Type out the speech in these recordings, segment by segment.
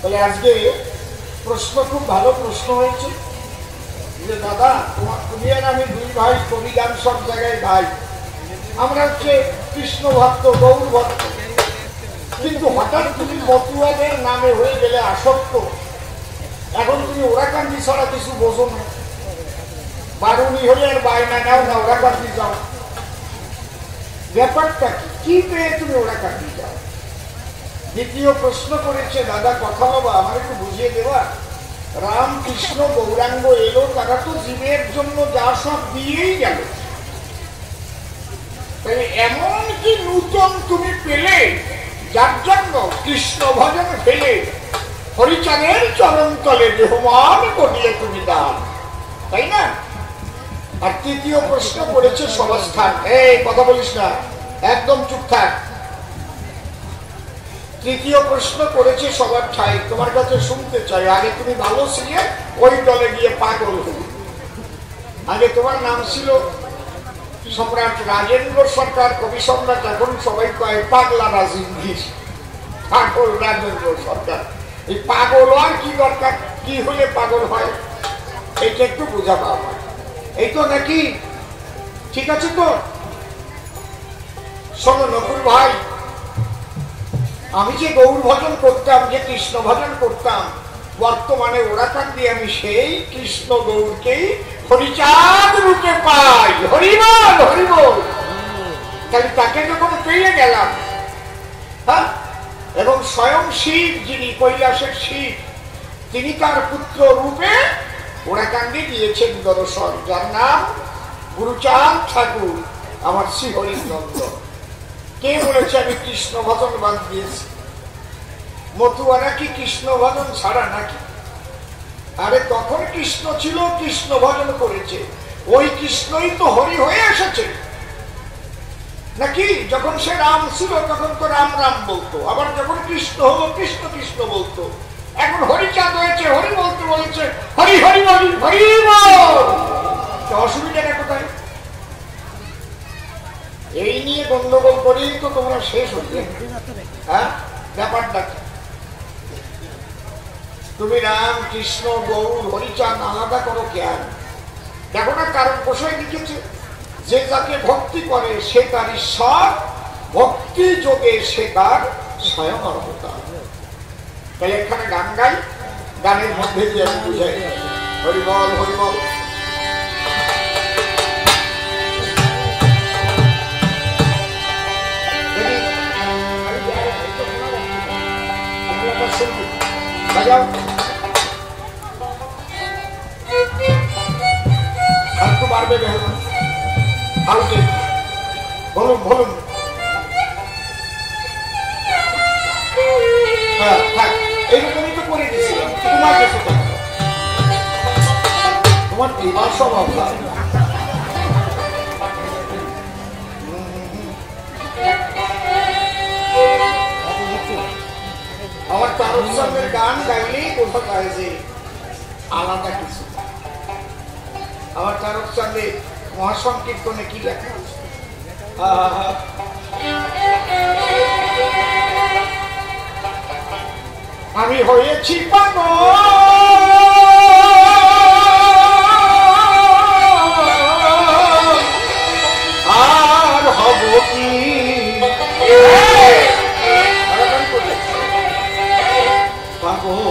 বলে আজকে প্রশ্ন খুব ভালো প্রশ্ন হয়েছে যে দাদা তুমি আর আমি দুই ভাই, কবি গান সব জায়গায় গাই, আমরা হচ্ছে কৃষ্ণ ভক্ত, গৌর ভক্ত, কিন্তু হঠাৎ তুমি মতুয়াদের নামে হয়ে গেলে আসক্ত। এখন তুমি ওরাকান্দি ছাড়া কিছু বোঝো না, বারুনি হলে আর বায়না নাও না, ওরাকান্দি যাও। ব্যাপারটা কি পেয়ে তুমি ওরাকান্দি যাও? দ্বিতীয় প্রশ্ন করেছে, দাদা কথা বাবা আমার একটু বুঝিয়ে দেওয়া, রামকৃষ্ণ গৌরাঙ্গ এলো, তারা তো জীবের জন্য যা সব দিয়েই গেল, এমন কি নূতন তুমি পেলে যার জন্য কৃষ্ণ ভজন ফেলে হরিচাঁদের চরণ তলে দেহমান করিয়ে তুমি দাও, তাই না? আর তৃতীয় প্রশ্ন করেছে সমাজস্থান। এই কথা বলিস না, একদম চুপ থাক। তৃতীয় প্রশ্ন করেছে সবার ঠাই, তোমার কাছে শুনতে চাই, আগে তুমি ভালো ছিলে, ওই দলে গিয়ে পাগল হলি। আগে তোমার নাম ছিল সম্রাট রাজেন্দ্র সরকার, কবি সম্রাট, এখন সবাই কয় পাগলা রাজেন্দ্র, পাগল রাজেন্দ্র সরকার। এই পাগল আর কি দরকার, কি হলে পাগল হয় এটা একটু বোঝাবো আমার। এই তো নাকি ঠিক আছে তো? শোনো নকুল ভাই, আমি যে গৌর ভজন করতাম, যে কৃষ্ণ ভজন করতাম, বর্তমানে ওরাকান্দি আমি সেই কৃষ্ণ গৌরকেই হরিচাঁদ রূপে পাই। হরিবল হরিবল। তাহলে তাকে যখন পেয়ে গেলাম, হ্যাঁ, এবং স্বয়ং শিব, যিনি কৈলাসের শিব, তিনি তার পুত্র রূপে ওরাকান্দি দিয়েছেন দর্শন, যার নাম গুরুচাঁদ ঠাকুর, আমার শ্রী হরিনন্দ। কে বলেছে আমি কৃষ্ণ ভজন বাদ দিয়েছি? মতুয়ারা কি কৃষ্ণ ভজন ছাড়া নাকি? আরে তখন কৃষ্ণ ছিল, কৃষ্ণ ভজন করেছে, ওই কৃষ্ণই তো হরি হয়ে এসেছে নাকি? যখন সে রাম ছিল তখন তো রাম রাম বলতো, আবার যখন কৃষ্ণ হলো কৃষ্ণ কৃষ্ণ বলতো। এখন হরিচাঁদ হয়েছে, হরি বলতে বলছে হরি হরি হরি হরি বল। অসুবিধাটা কোথায়? এই নিয়ে গন্ডগোল করেই তো তোমরা শেষ হচ্ছে। হ্যাঁ, ব্যাপারটা তুমি রাম কৃষ্ণ গৌর হরিচাঁদ আলাদা করো কেন? দেখো না, কারণ বসায় লিখেছে, যে যাকে ভক্তি করে সে তার ঈশ্বর, ভক্তি যোগে সে তার স্বয়ং অবতার। তাহলে এখানে গান গাই, গানের মধ্যে দিয়ে আমি বুঝাই হরিবল হরিবল। বাজাও একটু বাড়বে, হালকে বলুন বলুন। হ্যাঁ থাক, এইরকমই তো করে দিয়েছিলাম। তোমার কাছে তোমার এবার স্বভাব আমার তারক চাঁদের গান গাইলেই বোঝা যায় যে আলাদা কিছু। আমার তারক চাঁদের মহাসংকীর্তনে কি লেখা আছে? আমি হয়েছি পাগল আর হব কি পাগল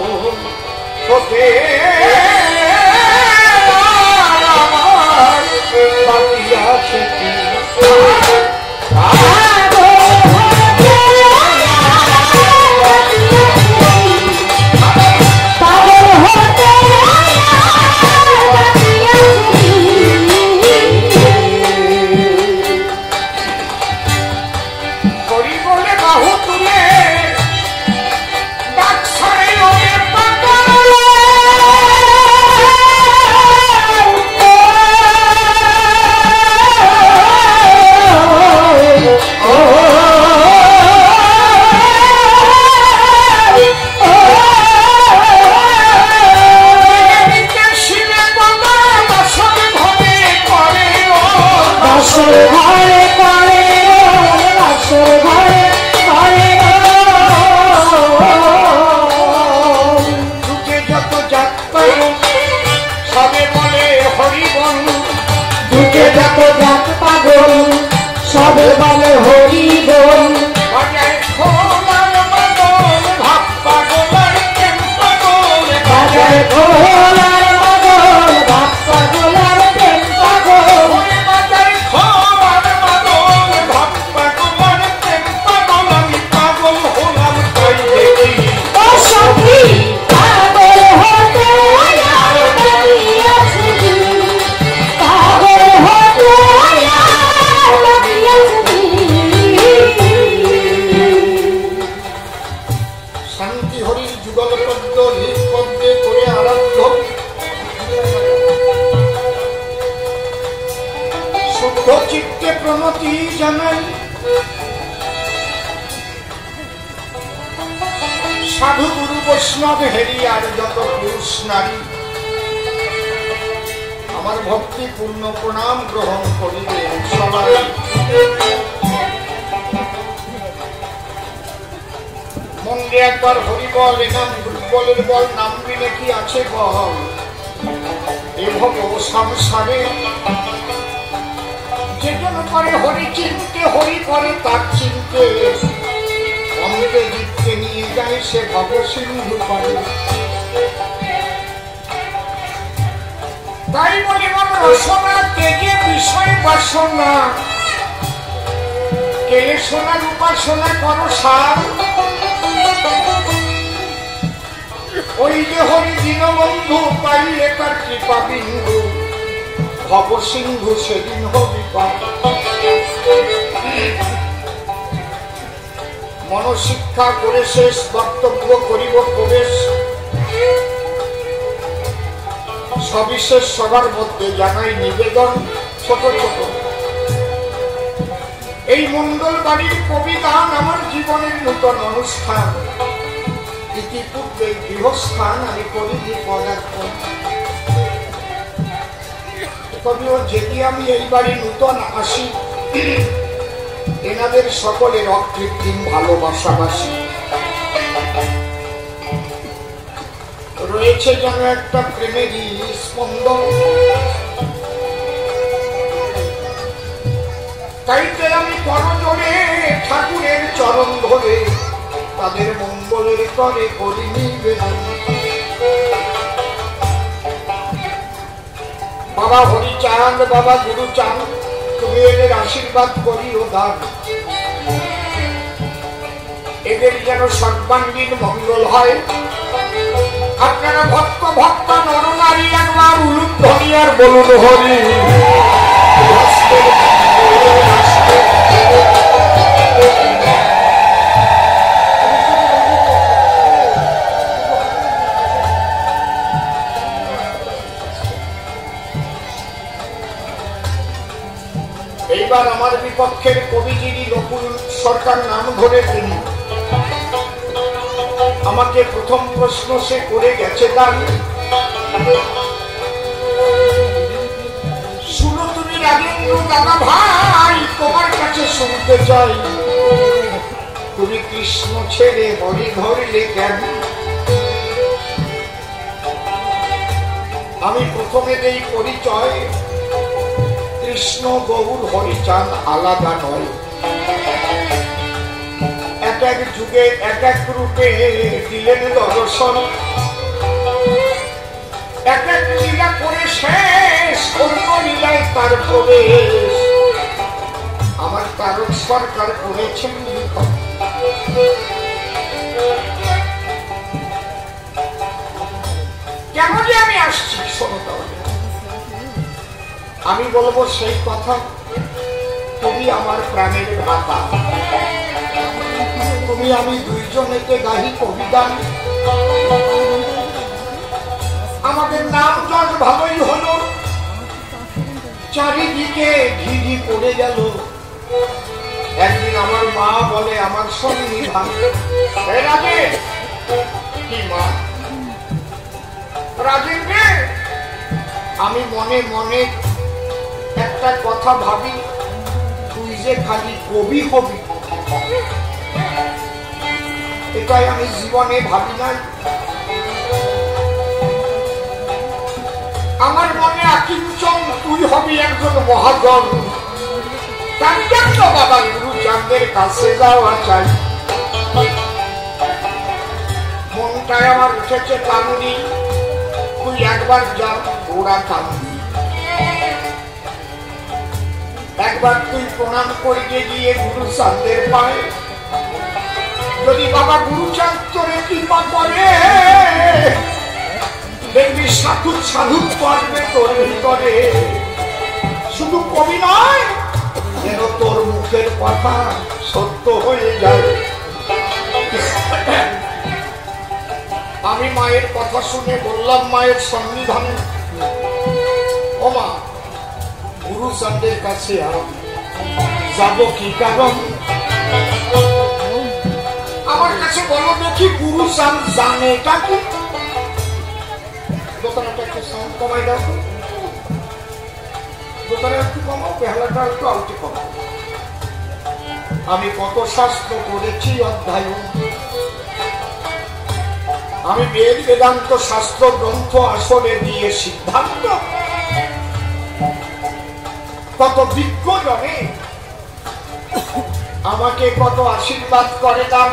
ছোটে বাকি আছে কি ভর্তিহরির যুগল পদ্ম নিষ্পদ্মে করে আরব্ধ শুদ্ধ চিত্তে প্রণতি জানাই সাধু গুরু বৈষ্ণব হেরিয়ার যত পুরুষ নারী আমার ভক্তি পূর্ণ প্রণাম গ্রহণ করিবে সবাই। মন্দিরে একবার হরি বল, এনাম দুর্বলের বল, নামবি নাকি আছে বল। এ ভব সংসারে যেজন করে হরি চিনতে, হরি করে তার চিনতে, অন্তে জিততে নিয়ে যায় সে ভব সিন্ধু করে। তাই বলে মন রসনা তেজে বিষয় বাসনা, কেলে সোনার উপাসনা করো সার। ওই যে হরি দীনবন্ধু পাইলে তার কৃপা বিন্দু, ভব সিন্ধু সেদিন হবি পার। মনশিক্ষা করে শেষ বক্তব্য করিব প্রবেশ, সবিশেষ সবার মধ্যে জানাই নিবেদন ছোট ছোট। এই মঙ্গল বাড়ির কবিগান আমার জীবনের নূতন অনুষ্ঠান। ইতিপূর্বে গৃহস্থান আমি করিনি পদার্পণ, তবেও যদি আমি এই বাড়ি নূতন আসি, এনাদের সকলের অকৃত্রিম ভালোবাসাবাসী রয়েছে যেন একটা প্রেমেরই স্পন্দন। তাইতে আমি করজোড়ে ঠাকুরের চরণ ধরে তাদের মঙ্গলের করে করি নিবেদন। বাবা হরিচাঁদ, বাবা গুরুচাঁদ, তুমি এদের আশীর্বাদ করিও দান। এদের যেন সর্বাঙ্গীন মঙ্গল হয়। আপনারা ভক্ত ভক্ত নরনারী একবার উলুধ্বনি আর বলুন হরি। এইবার আমার বিপক্ষের কবি যিনি নকুল সরকার নাম ধরে, তিনি আমাকে প্রথম প্রশ্ন সে করে গেছে দান। শুনো তুমি রাজেন্দ্র দাদা ভাই, তোমার কাছে শুনতে চাই, তুমি কৃষ্ণ ছেড়ে হরি ধরলে কেন? আমি প্রথমে দেই পরিচয়, কৃষ্ণ গৌর হরিচাঁদ আলাদা নয়। এক এক যুগে এক এক রূপে দিলেন দর্শন, এক এক লীলা করে শেষ অন্য লীলায় তার প্রবেশ। আমার তারক সরকার করেছেন কেন যে আমি আসছি শোনো তাহলে। আমি বলবো সেই কথা, তুমি আমার প্রাণের ভ্রাতা, তুমি আমি দুইজনেতে গাহি কবিগান। আমাদের নাম যশ ভালোই হলো, চারিদিকে ঘিঘি পড়ে গেল। একদিন আমার মা বলে আমার সন্নিধান, রাজেন কি মা রাজেন্দ্র, আমি মনে মনে একটা কথা ভাবি, তুই যে খালি কবি হবি, এটাই আমি জীবনে ভাবি নাই। আমার মনে আকিঞ্চন তুই হবি একজন মহাজন, তার জন্য বাবা গুরুচাঁদের কাছে যাওয়া চাই। মনটায় আমার উঠেছে কান্দি, তুই একবার যা ওরা কান্দি। একবার তুই প্রণাম করিতে গিয়ে গুরুচাঁদের পায়ে, যদি বাবা গুরুচাঁদ তোরে কৃপা করে, দেখবি সাধু সাধু করবে তোর ভিতরে। শুধু কবি নয়, যেন তোর মুখের কথা সত্য হয়ে যায়। আমি মায়ের কথা শুনে বললাম মায়ের সন্নিধানে, ও মা, গুরু চাঁদের কাছে যাব কি কারণ? আমার কাছে বলো দেখি গুরু চাঁদ জানে এটা কি? দোকানটা একটু সাউন্ড কমাই দাও, দোকানে একটু কমাও, বেহালাটা একটু আউটে কমাও। আমি কত শাস্ত্র করেছি অধ্যায়ন, আমি বেদ বেদান্ত শাস্ত্র গ্রন্থ আসলে দিয়ে সিদ্ধান্ত, কত বিজ্ঞ জনে আমাকে কত আশীর্বাদ করে দান।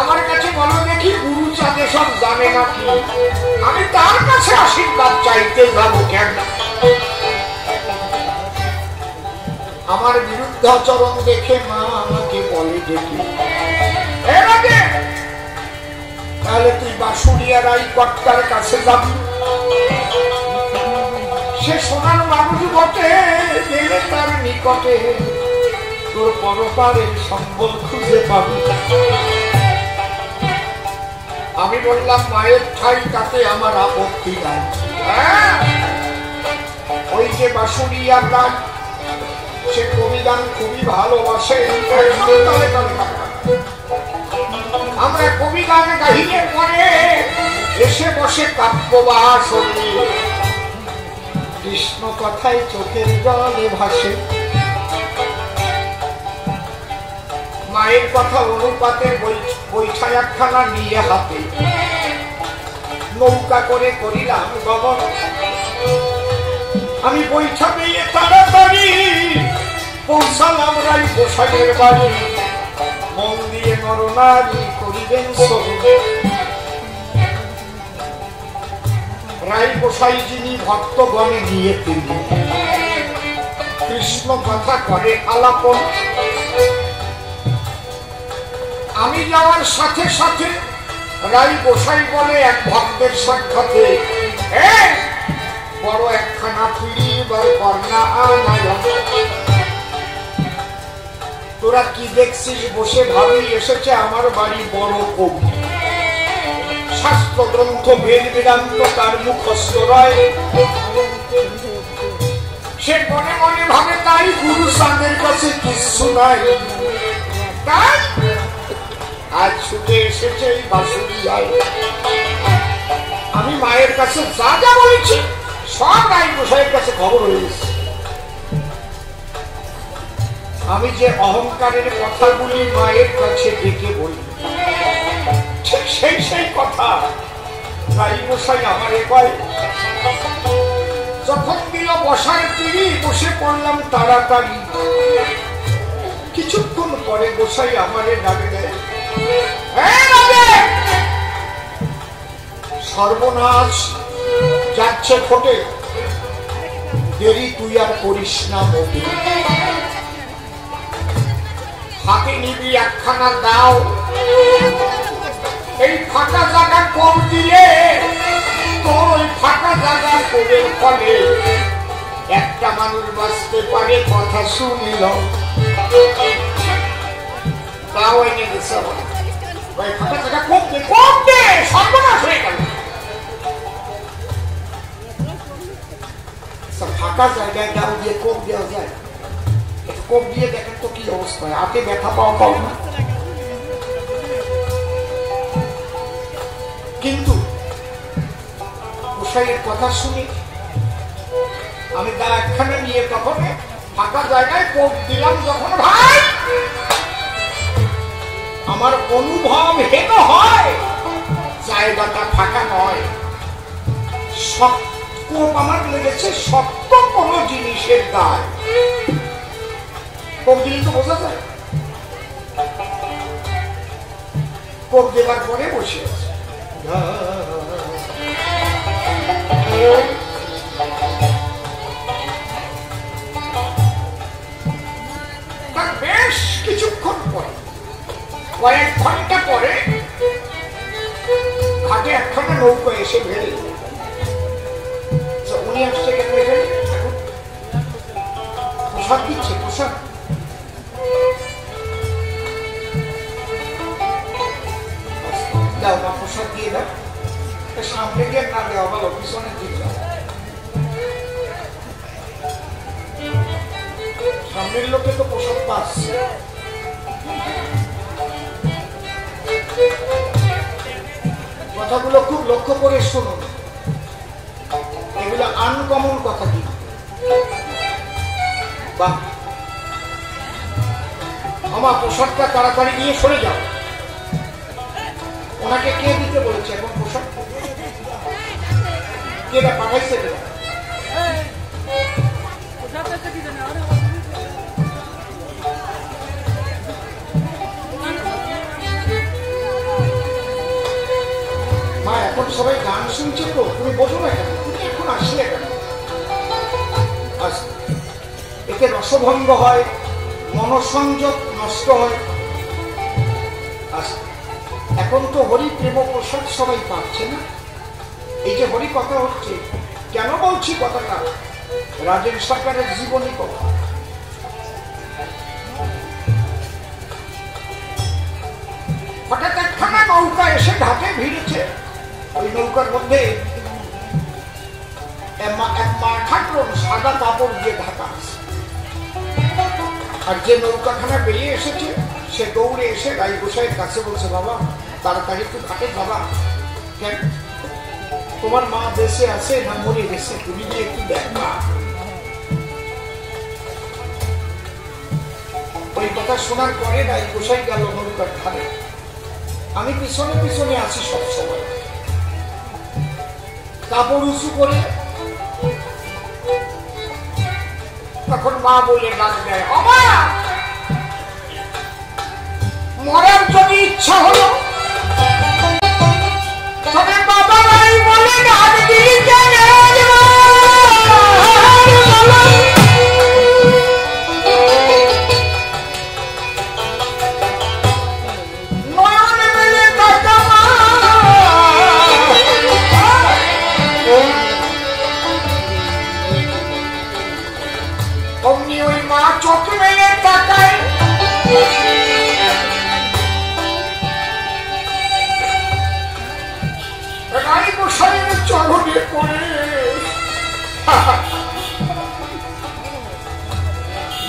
আমার কাছে বলো দেখি গুরু চাঁদে সব জানে নাকি? আমি তার কাছে আশীর্বাদ চাইতে যাবো কেন? আমার বিরুদ্ধাচরণ দেখে মা আমাকে বলে দেখি, তাহলে তুই বাসুরিয়া রাই কর্তার কাছে যাবি, সে সোনার মানুষ বটে, গেলে তার নিকটে তোর পরপারের সম্বল খুঁজে পাবি। আমি বললাম মায়ের ঠাই তাতে আমার আপত্তি নাই। ওই যে বাসুরিয়া রাই, সে কবিগান খুবই ভালোবাসে, আমরা কবিগান গাহিলে পরে এসে বসে কাব্যবাসনে, কৃষ্ণ কথায় চোখের জলে ভাসে। মায়ের কথা অনুপাতে বৈঠা একখানা নিয়ে হাতে নৌকা করে করিলাম গমন। আমি বৈঠা পেয়ে তাড়াতাড়ি পৌঁছালাম রাই গোসাইয়ের বাড়ি। মন দিয়ে নরনারী করিবেন রাই গোসাই যিনি ভক্তগণে নিয়ে তিনি কৃষ্ণ কথা করে আলাপন। আমি যাওয়ার সাথে সাথে রাই গোসাই বলে এক ভক্তের সাক্ষাতে, বড় একখানা পিড়ি বার কর্ণা আনায়, তোরা কি দেখছিস? বসে ভাবি এসেছে আমার বাড়ি বড় কবি, শাস্ত্র গ্রন্থ বেদ বেদান্ত তার মুখস্থ রয়। সে মনে মনে ভাবে তাই গুরু চাঁদের কাছে কিছু নাই, তাই আজ ছুটে এসেছে এই বাসুরিয়ায়। আমি মায়ের কাছে যা যা বলেছি সব রাই গোসাইয়ের কাছে খবর হয়ে গেছে। আমি যে অহংকারের কথাগুলি মায়ের কাছে ডেকে বলি, ঠিক সেই কথা রাই গোসাই আমারে কয়। যখন দিল বসার পিড়ি, বসে পড়লাম তাড়াতাড়ি। কিছুক্ষণ পরে গোসাই আমারে ডাকে দেয়, সর্বনাশ যাচ্ছে ফোটে, দেরি তুই আর করিস না মোটে। হাতে নিবি একখানা দাও, এই ফাঁকা জায়গা কম দিলে তোর ওই ফাঁকা জায়গা কোবের ফলে একটা মানুষ বাঁচতে পারে, কথা শুনিল। তাও এনে দিচ্ছে, ওই ফাঁকা জায়গা কম দে, কম দে, সর্বনাশ হয়ে গেল। ফাঁকা জায়গায় দাও দিয়ে কোপ দেওয়া যায়? কোপ দিয়ে দেখেন তো কি অবস্থা, হাতে ব্যথা পাওয়া পাও না। কিন্তু গোসাইয়ের কথা শুনি আমি দা একখানে নিয়ে তখন ফাঁকা জায়গায় কোপ দিলাম। যখন ভাই আমার অনুভব হেন হয় জায়গাটা ফাঁকা নয়, কোপ আমার লেগেছে শক্ত কোন জিনিসের গায়ে। কোপ দিলে তো বোঝা যায়। কোপ দেবার পরে বসে আছে, তার বেশ কিছুক্ষণ পরে, কয়েক ঘন্টা পরে ঘাটে একখানা নৌকা এসে ভেড়ে। উনি আসছে কেন? প্রসাদ দিচ্ছে, প্রসাদ। দাও দিয়ে দাও, সামনে গিয়ে না দেওয়া ভালো, পিছনের দিকে দাও। সামনের লোকে তো প্রসাদ পাচ্ছে। কথাগুলো খুব লক্ষ্য করে শুনুন, এগুলো আনকমন কথা কি। বাহ, আমার প্রসাদটা তাড়াতাড়ি দিয়ে সরে যাও। ওনাকে কে দিতে বলেছে এখন প্রসাদ? কে পাঠাইছে? মা এখন সবাই গান শুনছে তো, তুমি বোঝো না কেন? তুমি এখন আসলে কেন? এতে রসভঙ্গ হয়, মনসংযোগ নষ্ট হয়। এখন তো হরি প্রেম প্রসাদ সবাই পাচ্ছে না। এই যে হরি কথা হচ্ছে, কেন বলছি কথাটা? রাজেন সরকারের জীবনী কথা। হঠাৎ একখানা নৌকা এসে ঘাটে ভিড়েছে। ওই নৌকার মধ্যে এক মাঠাকরণ সাদা কাপড় দিয়ে ঢাকা আছে। আর যে নৌকাখানা বেরিয়ে এসেছে সে দৌড়ে এসে রাই গোসাইয়ের কাছে বলছে, বাবা তাড়াতাড়ি একটু ঘাটে যাবা। কেন? তোমার মা দেশে আছে না মরে গেছে, তুমি গিয়ে একটু দেখা। ওই কথা শোনার পরে রাই গোসাই গেল নৌকার ধারে। আমি পিছনে পিছনে আছি সবসময়, কাপড় উঁচু করে। তখন মা বলে ডাক দেয়, বাবা মরার যদি ইচ্ছা হলো তবে বাবারাই বলে ডাক দিলি কেন? নয়ন মেলে তাকা মা, অমনি ওই মা চোখ মেলে তাকায়। রাই গোসাইয়ের চরণে পড়ে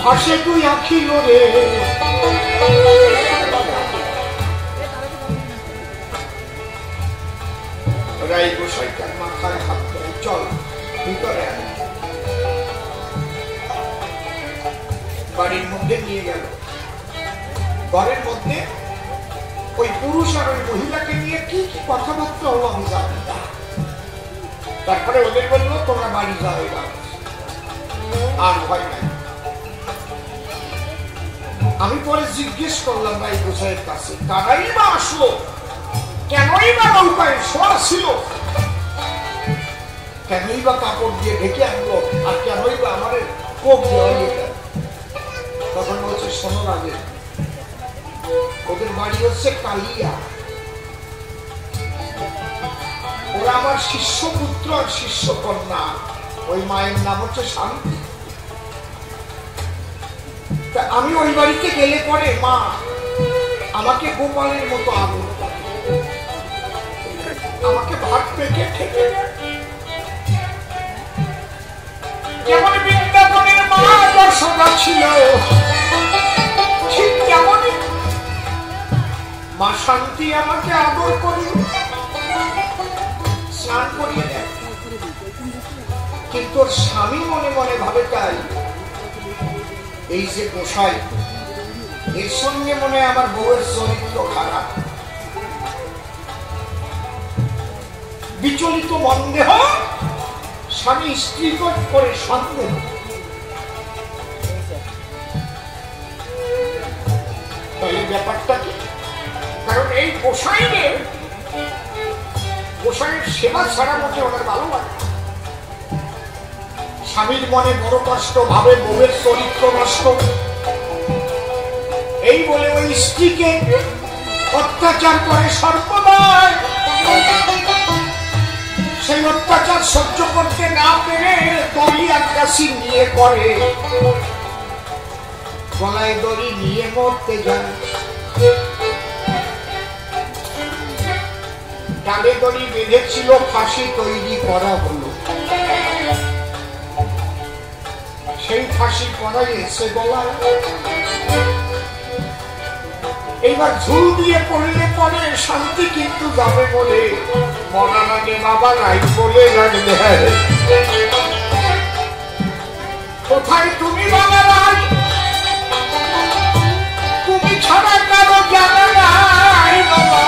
ভাসে তুই আঁখি রে। রাই গোসাই তার মাথায় হাত দেয়, চল ভিতরে আয়। বাড়ির মধ্যে নিয়ে গেল। ঘরের মধ্যে ওই পুরুষ আর ওই মহিলাকে নিয়ে কি কি কথাবার্তা হলো আমি জানি না। তারপরে ওদের বললো, তোমরা বাড়ি যাও, এবার আর ভয় নাই। আমি পরে জিজ্ঞেস করলাম রাই গোসাইয়ের কাছে, তারাই বা আসলো কেনই বা নৌকায় শোয়া ছিল, কেনই বা কাপড় দিয়ে ঢেকে আনলো, আর কেনই বা আমাদের কোপ দেওয়া গেল? তখন বলছে, শোনো রাজে, ওদের বাড়ি হচ্ছে কালিয়া। ওরা আমার শিষ্য পুত্র আর শিষ্য কন্যা। ওই মায়ের নাম হচ্ছে শান্তি। আমি ওই বাড়িতে গেলে পরে মা আমাকে গোপালের মতো আদর করে, আমাকে ভাত পেটে খেতে দেয়। যেমন বৃন্দাবনের মা যশোদা ছিল, ঠিক তেমনই মা শান্তি আমাকে আদর করি, স্নান করিয়ে দেয়। কিন্তু স্বামী মনে মনে ভাবে, তাই এই যে গোসাই, এর সঙ্গে মনে আমার বউয়ের চরিত্র খারাপ। বিচলিত মন্দেহ, স্বামী স্ত্রী করে সন্দেহ। তাহলে ব্যাপারটা কি? কারণ এই গোসাইয়ের সেবা ছাড়া মধ্যে ওনার ভালো লাগে। স্বামীর মনে বড় কষ্ট, ভাবে বউয়ের চরিত্র নষ্ট, এই বলে ওই স্ত্রীকে অত্যাচার করে সর্বদাই। সেই অত্যাচার সহ্য করতে না পেরে দড়ি একটা নিয়ে করে, গলায় দড়ি নিয়ে মরতে যায়। ডালে দড়ি বেঁধেছিল, ফাঁসি তৈরি করা হলো। সেই ফাঁসি করাই এসে গলায়। এইবার ঝুল দিয়ে পড়লে পরে শান্তি কিন্তু যাবে বলে মরার আগে বাবা রাই বলে রাখবে, কোথায় তুমি বাবা রাই, তুমি ছাড়া কারো জানা নাই বাবা।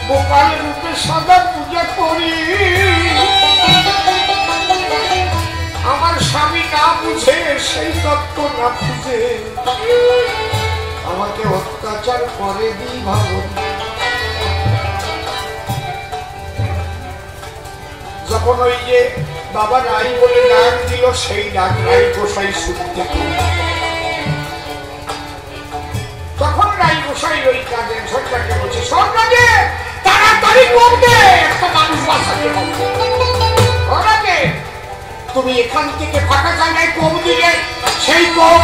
গোপাল রূপে সদা পূজা করি, আমার স্বামী না বুঝে, সেই তত্ত্ব না বুঝে আমাকে অত্যাচার করে দিই ভাবুন। যখন ওই যে বাবা রাই বলে ডাক দিল, সেই ডাক রাই গোসাই শুনতে, তখন রাই গোসাই ওই কাজের সরকারকে বলছে, সরকারে তাড়াতাড়ি করবে, একটা মানুষ বাঁচাতে হবে। তুমি এখান থেকে ফাঁকা জায়গায় কোপ দিলে, সেই কোপ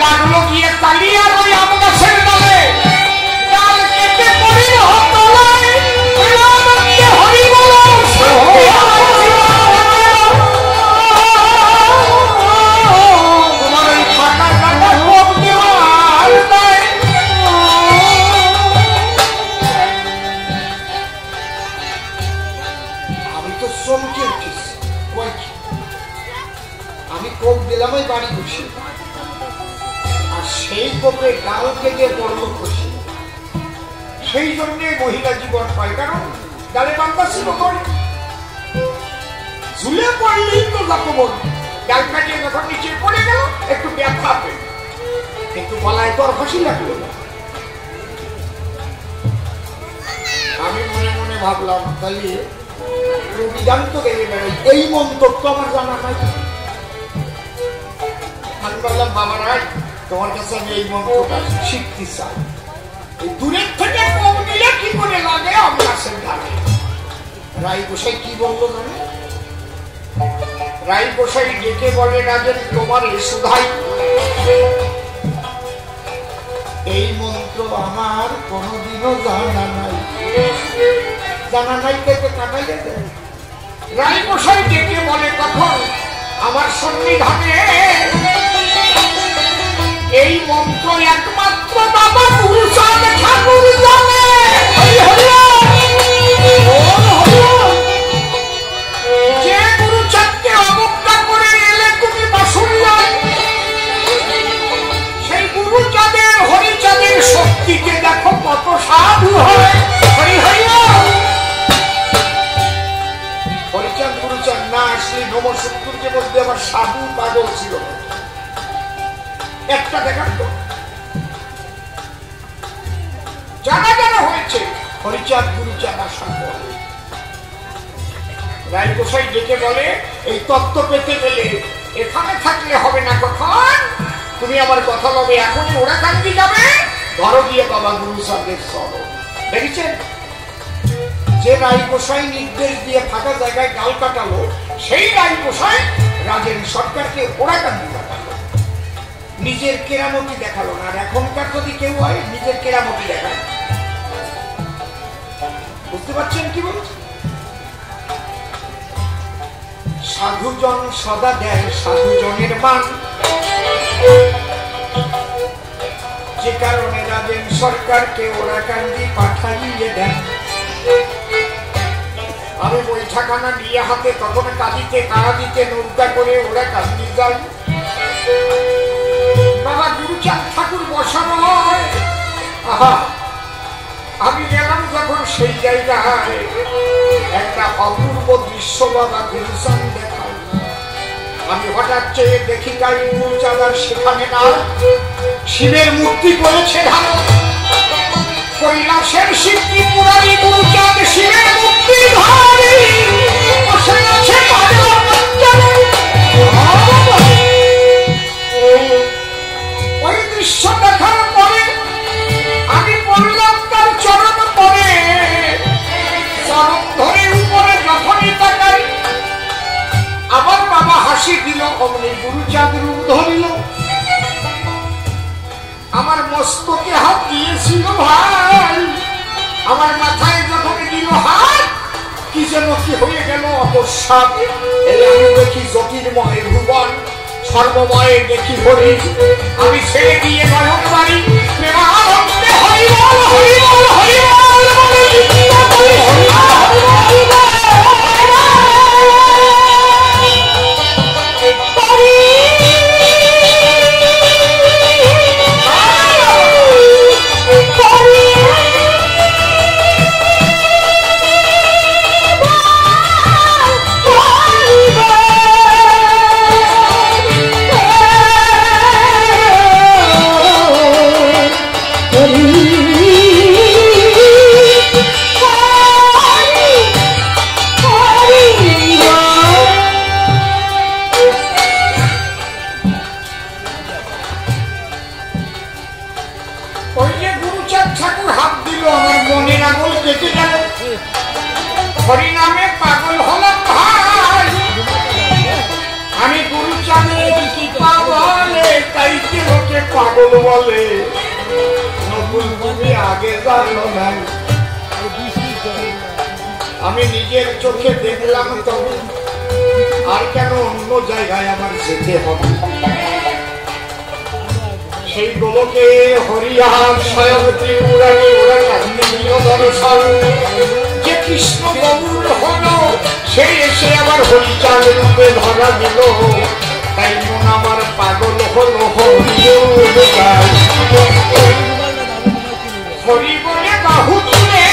লাগলো গিয়ে কালিয়ার ওই আম গাছের ডালে, ডাল কেটে পড়ে হতলায়, হরি বল। তোমার ওই ফাঁকা জায়গা কোপ দেওয়ার দায়। আমি তো চমকে উঠেছি, আমি কোপ দিলামই বাড়ি খুশি, আর সেই কোপে ডাল কেটে পড়ল খুশি। সেই জন্য মহিলা জীবন পায়, কারণ ডালে বান্ধা ছিল ধরে, ঝুলে পড়লেই তো যাকে বল, ডাল কাটিয়ে যখন নিচে পড়ে গেল একটু ব্যথা পেল, কিন্তু গলায় তো আর ফাঁসি লাগলো না। আমি মনে মনে ভাবলাম, তাহলে বিধান তো গেলে বেড়াই, এই মন্ত্র তো আমার জানা নাই। আমি বললাম, বাবা রাই, তোমার কাছে আমি এই মন্ত্রটা শিখতে চাই, দূরের থেকে কম দিলে কি করে লাগে আমি আসেন ঢালে। রাই গোসাই কি বললো জানে? রাই গোসাই ডেকে বলে, রাজেন তোমার সুধাই, এই মন্ত্র আমার কোনদিনও জানা নাই। জানা নাই থেকে কাটাই যেতে। রাই গোসাই ডেকে বলে, তখন আমার সন্নিধানে এই মন্ত্র একমাত্র বাবা গুরুচাঁদ ঠাকুর জানে। যে গুরুচাঁদকে অবজ্ঞা করে এলে তুমি বাসুরিয়ায়, সেই গুরুচাঁদের হরিচাঁদের শক্তিকে দেখো কত সাধু হয়। হরিচাঁদ গুরুচাঁদ না আসলে নমসূত্রকে বলতে আমার সাধু পাগল ছিল একটা দেখার তো জানা জানা হয়েছে হরিচাঁদ গুরুচাঁদ আসার পর। রায় গোসাই ডেকে বলে, এই তত্ত্ব পেতে গেলে এখানে থাকলে হবে না, কখন তুমি আমার কথা বলবে, এখনই ওরা কান্দি যাবে, ঘরে গিয়ে বাবা গুরুচাঁদের চলো। দেখেছেন, যে রায় গোসাই নির্দেশ দিয়ে ফাঁকা জায়গায় ডাল কাটালো, সেই রায় গোসাই রাজেন সরকারকে ওরা কান্দি কাটালো, নিজের কেরামতি দেখালো না। আর এখনকার যদি কেউ হয় নিজের কেরামতি দেখায়, বুঝতে পারছেন কি বলছি? সাধুজন সদা দেয় সাধুজনের মান, যে কারণে রাজেন সরকারকে ওরা কান্দি পাঠাইয়ে দেন। আমি বৈঠাখানা নিয়ে হাতে তখন কাঁদিতে কারা দিতে নৌকা করে ওরা কান্দি যান। বাবা গুরুচাঁদ ঠাকুর বসানো হয়, আহা, আমি গেলাম যখন সেই জায়গায়, একটা অপূর্ব দৃশ্য বাবা গুরুচাঁদ দেখাল। আমি হঠাৎ চেয়ে দেখি গাই গুরুচাঁদ আর সেখানে না, শিবের মূর্তি করেছে ধারণ, কৈলাসের শিবজি পুরারি গুরুচাঁদ শিবের মূর্তি ধারী বসে আছে। ওই দৃশ্য দেখার পরে আমি বললাম তার চরণ পরে, চরণ ধরে উপরে যখনই তাকাই, আবার বাবা হাসি দিল, অমনি গুরুচাঁদ রূপ ধরিল, আমার মস্তকে হাত দিয়েছিল ভাই। আমার মাথায় যখন দিল হাত, কি যেন কি হয়ে গেল অকস্মাৎ। এই আমি দেখি জ্যোতির্ময় ভুবন, সর্বময় দেখি হরি। আমি ছেড়ে দিয়ে নয়ন বাড়ি, প্রেমানন্দে হরি বল হরি বল হরি বল বলে হরিনামে পাগল হলাম ভাই। আমি গুরুচাঁদের কৃপা বলে তাই কি লোকে পাগল বলে। নকুল তুমি আগে জানো না, আমি নিজের চোখে দেখলাম তবে আর কেন অন্য জায়গায় আমার যেতে হবে। সেই গোলকে হরিয়ার স্বয়ং ত্রিপুরানি ওরা কাহিনী দিল দর্শন। যে কৃষ্ণ গৌর হলো সেই এসে আবার হরিচাঁদ রূপে ধরা দিল। তাই মন আমার পাগল হলো হরি বলে বাহু তুলে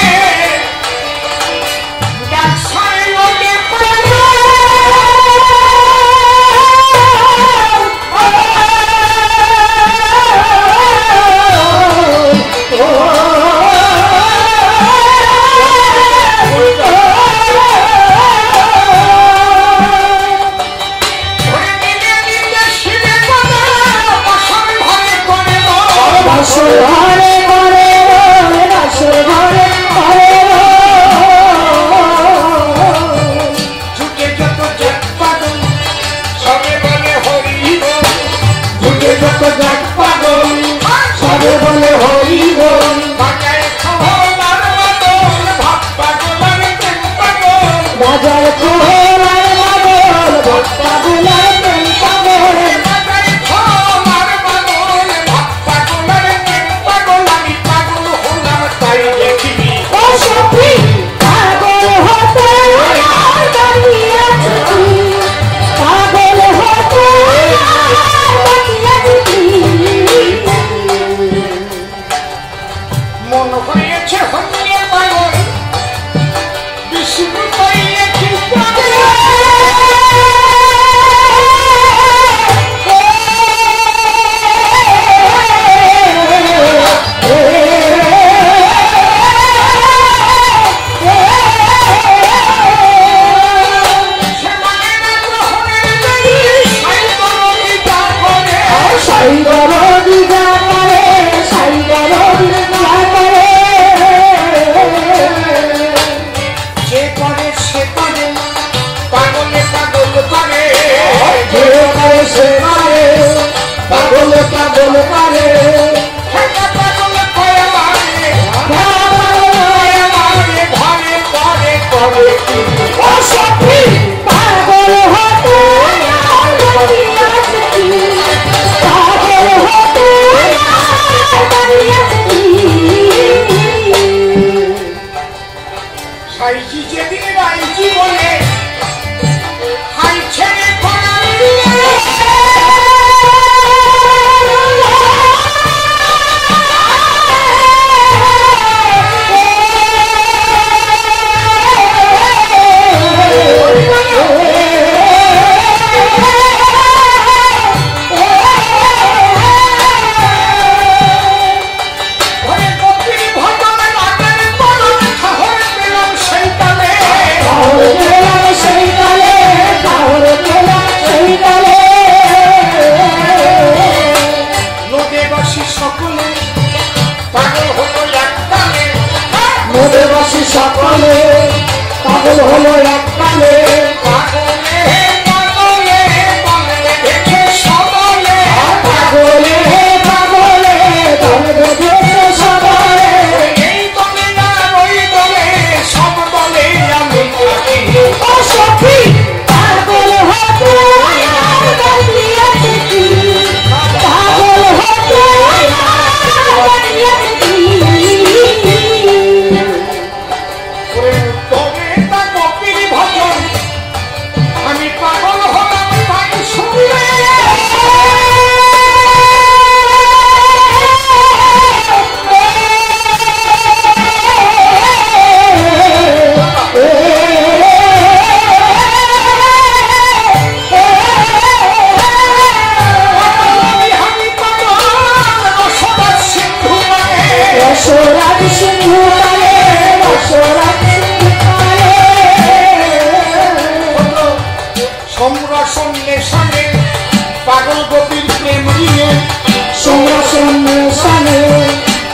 সামনে সামনে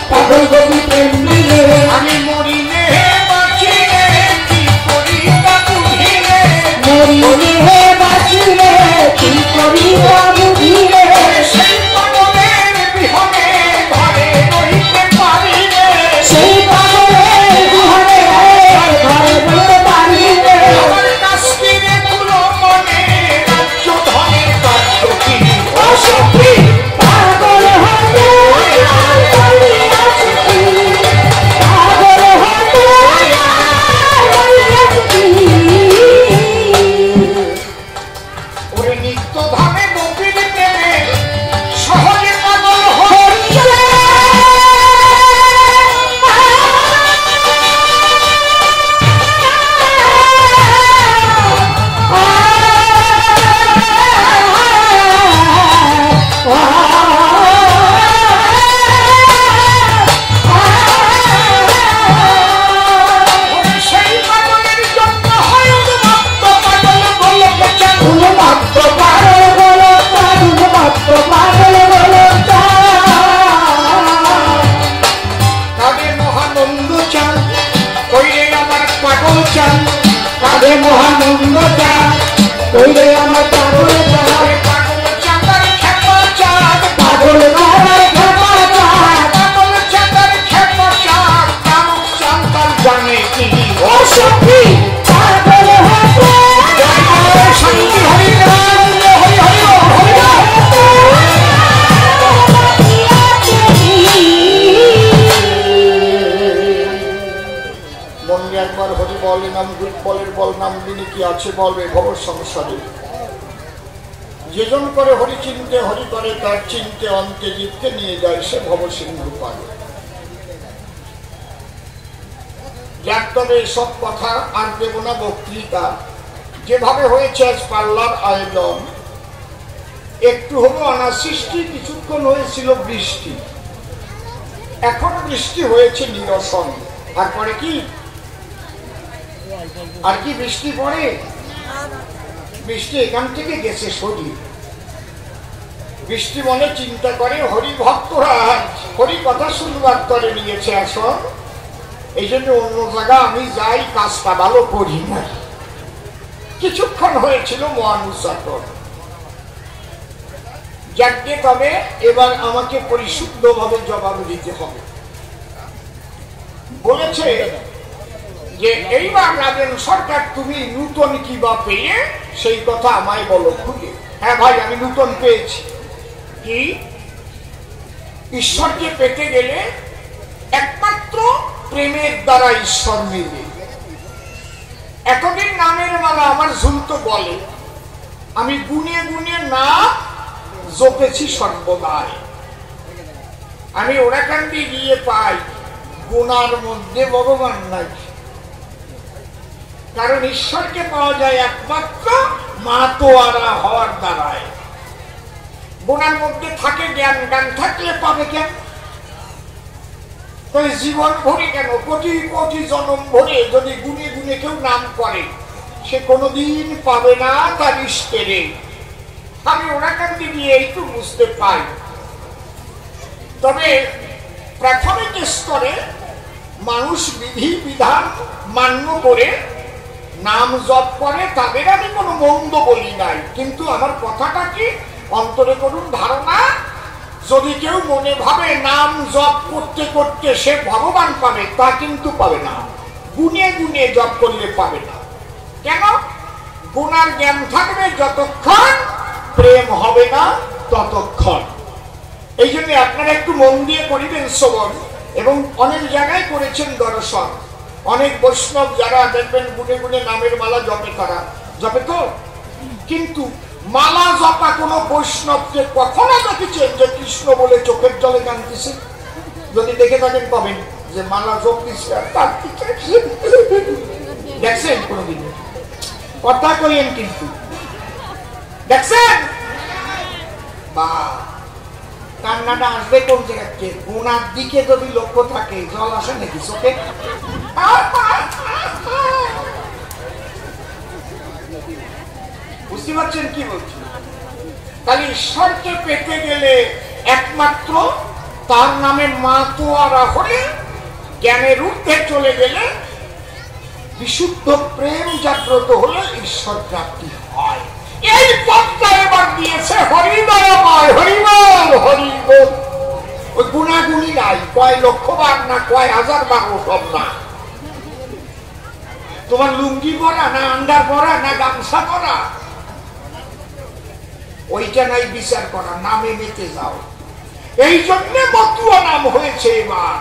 পাগল গবি প্রেম নিয়ে আমি মরিলে বাঁচিলে কি করি তা বুঝিলে মরিলে বাঁচিলে কি করি তা বুঝিলে সেই পাগলের বিহনে ঘরে রহিতে পারিলে সেই পাগলের বিহনে ঘরে রইতে পারিলে আমার কাশ্মীরে তুলো মনে রাজ্য ধনে কার্য কি অসখী পাগল হতে পাগল হতে ওরে নিত্য ধামে গোপীর প্রেমে সহজে পাগল হয়ে সেই পাগলের জন্য হয় উন্মত্ত পাগল বলে বেচান উন্মত্ত পাগল বলো তার উন্মত্ত পাগল বলো কাবে মহানন্দ চান কইলে আমার পাগল চান কাবে মহানন্দ চান কইলে আমার পাগল চান ওরে পাগল চাঁদার খেপা চান পাগল মারার খেপা চান পাগল চাঁদার খেপা চান কামক চান তার জানে কি অসখী পাগল হতে শান্তি হরি রাম হরি হরি হরি রাম। মনে একবার হরি বলে নাম গুট বলের বল নাম দিনে কি আছে বলবে ভব সংসারে যেজন করে হরি চিনতে হরি করে তার চিনতে অন্তে জিতকে নিয়ে যায় সে ভব সিন্ধু পারে। যাক তবে সব কথা আর দেব না বক্তৃতা, যেভাবে হয়েছে আজ পাল্লার আয়োজন একটু হলো অনাসৃষ্টি, কিছুক্ষণ হয়েছিল বৃষ্টি, এখন বৃষ্টি হয়েছে নিরসন। তারপরে কি আর কি বৃষ্টি পড়ে? বৃষ্টি এখান থেকে গেছে শরীর। বৃষ্টি মনে চিন্তা করে হরি ভক্তরা হরি কথা শুনবার তরে নিয়েছে আসন, এই জন্য অন্য জায়গা আমি যাই কাজটা ভালো করি না। কিছুক্ষণ হয়েছিল মহানুচাটন। যাকে তবে এবার আমাকে পরিশুদ্ধ ভাবে জবাব দিতে হবে। বলেছে যে এইবার রাজেন সরকার তুমি নূতন কি বা পেয়ে সেই কথা আমায় বলো খুলে। হ্যাঁ ভাই, আমি নূতন পেয়েছি। কি? ঈশ্বরকে পেতে গেলে একমাত্র প্রেমের দ্বারা ঈশ্বর মিলে। এতদিন নামের মালা আমার ঝুলতো বলে, আমি গুনে গুনে না জপেছি সর্বদাই। আমি ওরাকান্দি গিয়ে পাই গুনার মধ্যে ভগবান নাই, কারণ ঈশ্বরকে পাওয়া যায় একমাত্র মাতোয়ারা হওয়ার দ্বারায়। গুনার মধ্যে থাকে জ্ঞান, জ্ঞান থাকলে পাবে কেন? তাই জীবন ভরে কেন, কোটি কোটি জন্ম ভরে যদি গুনে গুনে কেউ নাম করে সে কোনোদিন পাবে না তার ইষ্টেরে। আমি ওরাকান্দি গিয়ে একটু বুঝতে পাই। তবে প্রাথমিক স্তরে মানুষ বিধি বিধান মান্য করে নাম জপ করে, তাদের আমি কোনো মন্দ বলি নাই, কিন্তু আমার কথাটা কি অন্তরে করুন ধারণা। যদি কেউ মনে ভাবে নাম জপ করতে করতে সে ভগবান পাবে, তা কিন্তু পাবে না। গুনে গুনে জপ করলে পাবে না। কেন? গুণার জ্ঞান থাকবে যতক্ষণ, প্রেম হবে না ততক্ষণ। এই জন্য আপনারা একটু মন দিয়ে করিবেন শ্রবণ, এবং অনেক জায়গায় করেছেন দর্শন। অনেক বৈষ্ণব যারা দেখবেন গুনে গুনে নামের মালা জপে, তারা জপে তো, কিন্তু মালা জপা কোন বৈষ্ণবকে কখনো দেখেছেন যে কৃষ্ণ বলে চোখের জলে কাঁদতেছে? যদি দেখে থাকেন পাবেন যে মালা জপতেছে আর দেখছেন কোনদিন? কথা কইেন কিন্তু দেখছেন? বা কান্নাটা আসবে কোন জায়গাতে? গুনার দিকে যদি লক্ষ্য থাকে জল আসে নাকি চোখে? বুঝতে পারছেন কি বলছি? তাহলে ঈশ্বরকে পেতে গেলে একমাত্র তার নামে মাতোয়ারা হলে জ্ঞানের ঊর্ধ্বে চলে গেলে বিশুদ্ধ প্রেম জাগ্রত হলে ঈশ্বর প্রাপ্তি হয়। এই পথটা এবার দিয়েছে হরিদয়ময়। হরিবল হরিবল। ওই গুণাগুণি নাই, কয় লক্ষবার না কয় হাজার বার সব না। তোমার লুঙ্গি পরা না আন্ডার পরা না গামছা পরা, ওইটা নাই বিচার করা, নামে মেতে যাও। এই জন্য মতুয়া নাম হয়েছে। এবার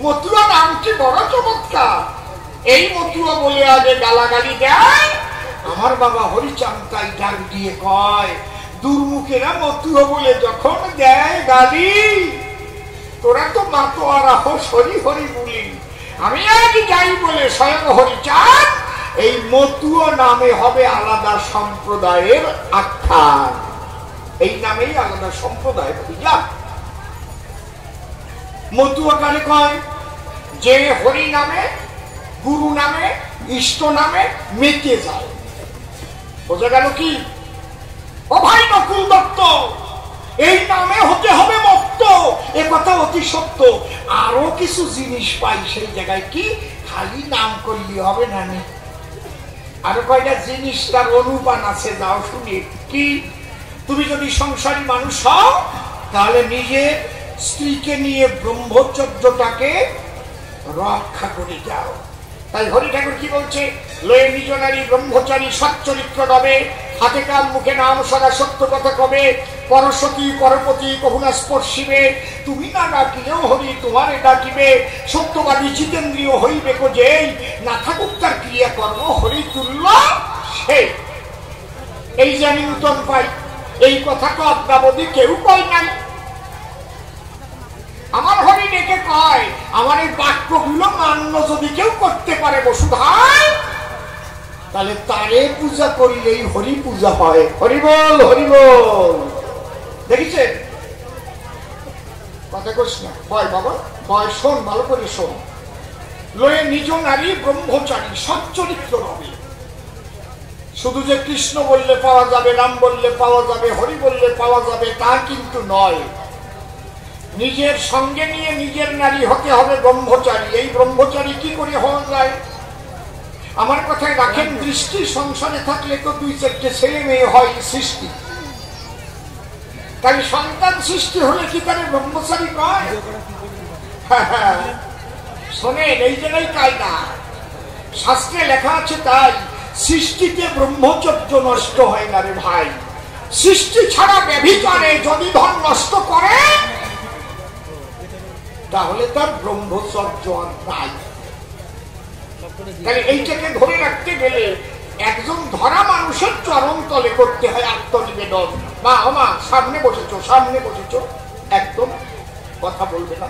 মতুয়া নামটি বড় চমৎকার। এই মতুয়া বলে আগে গালাগালি দেয়, আমার বাবা হরিচাঁদ তাই ডাক দিয়ে কয়, দুর্মুখেরা মতুয়া বলে যখন দেয় গালি, তোরা তো মাতোয়ারা হোস হরি হরি বলি। আমি আজ যাই বলে স্বয়ং হরিচাঁদ এই মতুয়া নামে হবে আলাদা সম্প্রদায়ের আখ্যান। এই নামেই আলাদা সম্প্রদায় বুঝলাম। মতুয়া কারে কয়? যে হরি নামে, গুরু নামে, ইষ্ট নামে মেতে যায়। বোঝা গেল কি? ও ভাই নকুল দত্ত, এই নামে হতে হবে মত্ত, এ কথা অতি সত্য। আরো কিছু জিনিস পাই সেই জায়গায়, কি খালি নাম করলে হবে না? আরো কয়টা জিনিস তার অনুপান আছে, যাও শুনি। কি? তুমি যদি সংসারী মানুষ হও তাহলে নিজের স্ত্রীকে নিয়ে ব্রহ্মচর্যটাকে রক্ষা করে যাও। তাই হরি ঠাকুর কি বলছে? লয়ে নিজ নারী ব্রহ্মচারী সচ্চরিত্র রবে, হাতে কাল মুখে নাম সদা সত্য কথা কবে, পরশতী পরপতি কহুনা স্পর্শিবে, তুমি না ডাকিলেও হরি তোমারে ডাকিবে, সত্যবাদী জিতেন্দ্রীয় হইবে কো যেই, না থাকুক তার ক্রিয়াকর্ম হরি তুল্য সেই। এই যে আমি নূতন পাই, এই কথা তো অদ্যাবধি কেউ কয় নাই। আমার হরি ডেকে কয়, আমার এই বাক্যগুলো মান্য যদি কেউ করতে পারে বসুধায়, তাহলে তারে পূজা করিলেই হরি পূজা হয়। হরিবল হরিবল। দেখেছেন? কথা কইস না, বয় বাবা বয়, শোন ভালো করে শোন। লয়ে নিজ নারী ব্রহ্মচারী সচ্চরিত্র হবে। শুধু যে কৃষ্ণ বললে পাওয়া যাবে, রাম বললে পাওয়া যাবে, হরি বললে পাওয়া যাবে তা কিন্তু নয়। নিজের সঙ্গে নিয়ে নিজের নারী হতে হবে ব্রহ্মচারী। এই ব্রহ্মচারী কি করে হওয়া যায়? আমার কথায় রাখেন, দৃষ্টি সংসারে থাকলে তো 2-4টে ছেলে মেয়ে হয় সৃষ্টি। তাই সন্তান সৃষ্টি হলে কি তারা ব্রহ্মচারী কয়? শোনেন, এই জায়গায় কায়দা শাস্ত্রে লেখা আছে। তাই সৃষ্টিতে ব্রহ্মচর্য নষ্ট হয় না রে ভাই। সৃষ্টি ছাড়া ব্যভিচারে যদি ধন নষ্ট করে তাহলে তার ব্রহ্মচর্য নাই। তাহলে এইটাকে ধরে রাখতে গেলে একজন ধরা মানুষের চরণ তলে করতে হয় আত্মনিবেদন। মা আমা সামনে বসেছো, সামনে বসেছো, একদম কথা বলবে না।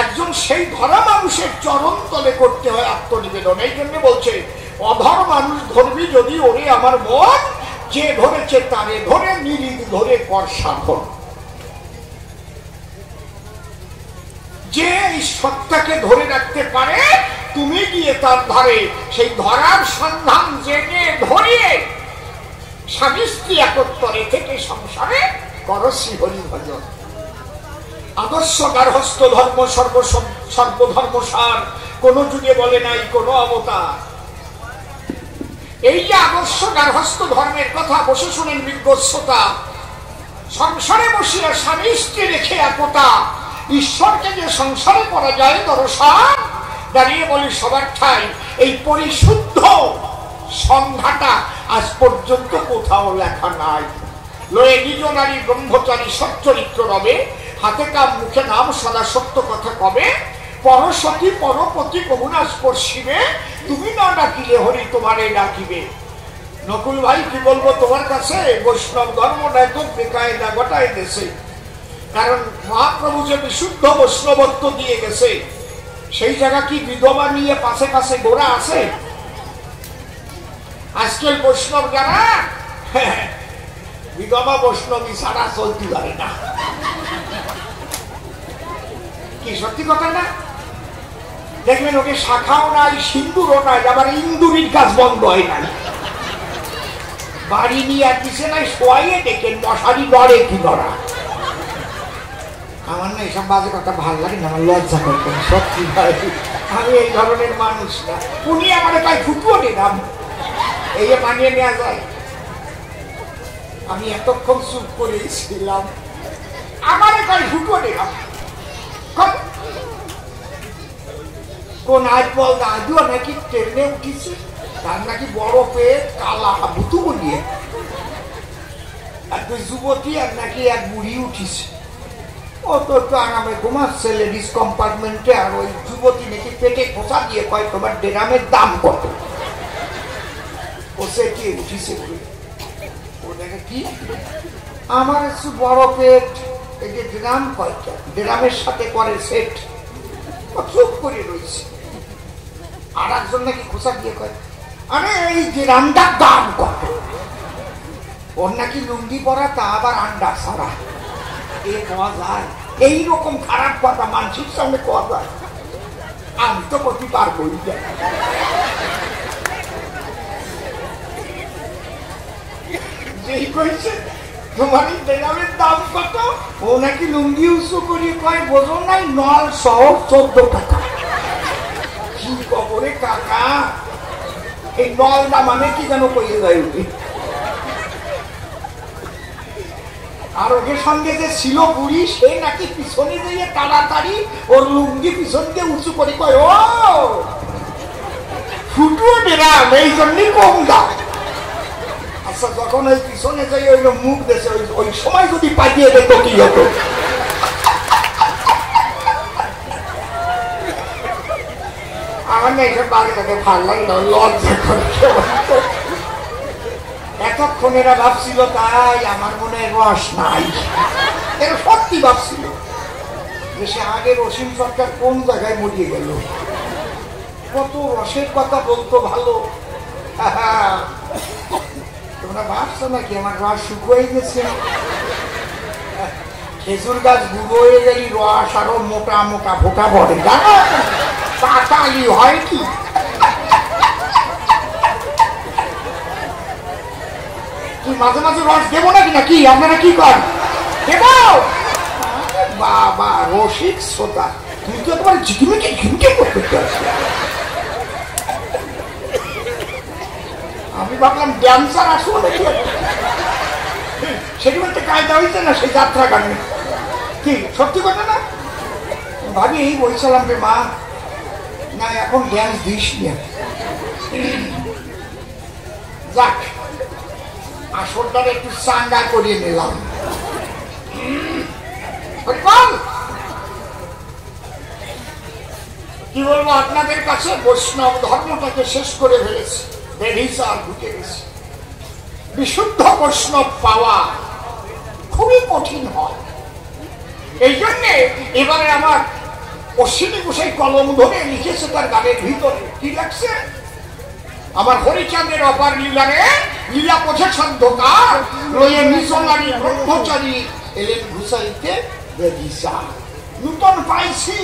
একজন সেই ধরা মানুষের চরণ তলে করতে হয় আত্মনিবেদন। এই জন্য বলছে, অধর মানুষ ধরবি যদি ওরে আমার মন, যে ধরেছে তারে ধরে, নিরিদ ধরে কর সাধন। যে এই সত্তাকে ধরে রাখতে পারে, তুমি গিয়ে তার ধারে সেই ধরার সন্ধান জেনে ধরিয়ে স্বামী স্ত্রী একত্তরে থেকে সংসারে করো শ্রীহরি ভজন। আদর্শ গার্হস্থ ধর্ম সর্বধর্ম সার, কোন যুগে বলে নাই কোন অবতার। এই যে আদর্শ গার্হস্থ ধর্মের কথা বসে শুনেন বিজ্ঞতা, সংসারে বসিয়া স্বামী স্ত্রী রেখে একতা, ঈশ্বরকে যে সংসারে করা যায় দর্শন, দাঁড়িয়ে বলি সবার ঠাই এই পরিশুদ্ধ সংজ্ঞাটা আজ পর্যন্ত কোথাও লেখা নাই। লয়ে নিজ নারী ব্রহ্মচারী সচ্চরিত্র রবে, হাতে কাম মুখে নাম সদা সত্য কথা কবে, পরশতী পরপতি কহুনা স্পর্শিবে, তুমি না ডাকিলে হরি তোমারে ডাকিবে। নকুল ভাই কি বলবো তোমার কাছে, বৈষ্ণব ধর্মটা খুব বেকায়দা গোটায় দেশে। কারণ মহাপ্রভু যে বিশুদ্ধ বৈষ্ণবত্ব দিয়ে গেছে, সেই জায়গা কি বিধবা নিয়ে পাশে পাশে গোড়া আছে? আজকাল বৈষ্ণব যারা বিধবা বৈষ্ণবী ছাড়া চলতে পারে না। কি সত্যি কথা না? দেখবেন ওকে শাখাও নাই, সিন্দুরও নাই, আবার ইন্দুরির কাজ বন্ধ হয় নাই। বাড়ি নিয়ে আর দিছে নাই, শোয়াইয়ে দেখেন মশারি ডরে কি ডরা। আমার না এইসব বাজে কথা ভালো লাগে না, আমার লজ্জা করতে সত্যি ভাই, আমি এই ধরনের মানুষ না। উনি আমার তাই ফুটবো নিলাম, এই মানিয়ে নেওয়া যায়। আমি এতক্ষণ চুপ করেছিলাম, আমার তাই ফুটবো নিলাম। কোন আজ বল দাদুও নাকি ট্রেনে উঠিছে, তার নাকি বড় পেট, কালা বুতু বলিয়ে এক যুবতী আর নাকি এক বুড়ি উঠিছে। ও তো একটু আরামে ঘুমাচ্ছে লেডিস কম্পার্টমেন্টে, আর ওই যুবতী নাকি পেটে খোঁচা দিয়ে কয় তোমার ড্রামের দাম কত। ও সে কে উঠিছে ও দেখে কি আমার একটু বড় পেট, এই যে ড্রাম কয়টা, ড্রামের সাথে করে সেট। চুপ করে রয়েছে। আর একজন নাকি খোঁচা দিয়ে কয় আরে এই ড্রামটার দাম কত। ওর নাকি লুঙ্গি পরা, তা আবার আন্ডা ছাড়া। এ পাওয়া যায় এইরকম খারাপ কথা মানসিক সামনে পাওয়া যায়? আমি তো প্রতি পারবই না। যেই কইছে তোমার এই ড্রামের দাম কত, ও নাকি লুঙ্গি উঁচু করিয়ে কয় বোঝো নাই নল সহ 14 টাকা। কি খবরে কাকা, এই নলটা মানে কি যেন কইয়ে যায় উঠি। আর ওকে সঙ্গে যে ছিল বুড়ি, সে নাকি পিছনে দিয়ে তাড়াতাড়ি ওর লুঙ্গি পিছন দিয়ে উঁচু করে কয় ও ফুটুও ড্রাম, এই জন্যই কম দাম। আচ্ছা যখন ওই পিছনে যাই ওই মুখ দেশে ওই সময় যদি পাঠিয়ে দিত কি হতো? আমার না এইসব বাড়িটাকে ভাল লাগে না, লজ্জা করে। এতক্ষণ এরা ভাবছিল তাই আমার মনে রস নাই, এরা সত্যি ভাবছিল যে সে আগের অসীম সরকার কোন জায়গায় মরিয়ে গেল। কত রসের কথা বলতো ভালো। তোমরা ভাবছো নাকি আমার রস শুকিয়ে গেছে? খেজুর গাছ বুড়ো হয়ে গেলি রস আরো মোটা মোটা ফোটা পড়ে, জানো পাতালি হয় কি? মাঝে মাঝে রস দেবো নাকি, নাকি আপনারা কি করেন? দেবো বাবা, রসিক শ্রোতা, তুমি তো তোমার ঝিমকে ঝিমকে করতে চাচ্ছ। আমি ভাবলাম ড্যান্সার আসবো নাকি, সেগুলো তো কায়দা হইছে না সেই যাত্রা গানে। কি সত্যি কথা না? ভাবি এই বলছিলাম রে মা, না এখন ড্যান্স দিস না। যাক, আসরটার একটু চাঙ্গা করিয়ে নিলাম। কি বলবো আপনাদের কাছে, বৈষ্ণব ধর্মটাকে শেষ করে ফেলেছে, বেভিচার ঢুকে গেছে। বিশুদ্ধ বৈষ্ণব পাওয়া খুবই কঠিন হয়। এই জন্যে এবারে আমার অশ্বিনী গোসাই কলম ধরে লিখেছে তার গানের ভিতরে, কি লাগছে? আমার হরিচাঁদের অপার লীলারে লীলা পথে সাধ্যকার লয়ে মিশনারি ব্রহ্মচারী এলেন ঘুষাইতে বেভিচার। নূতন পাইছি,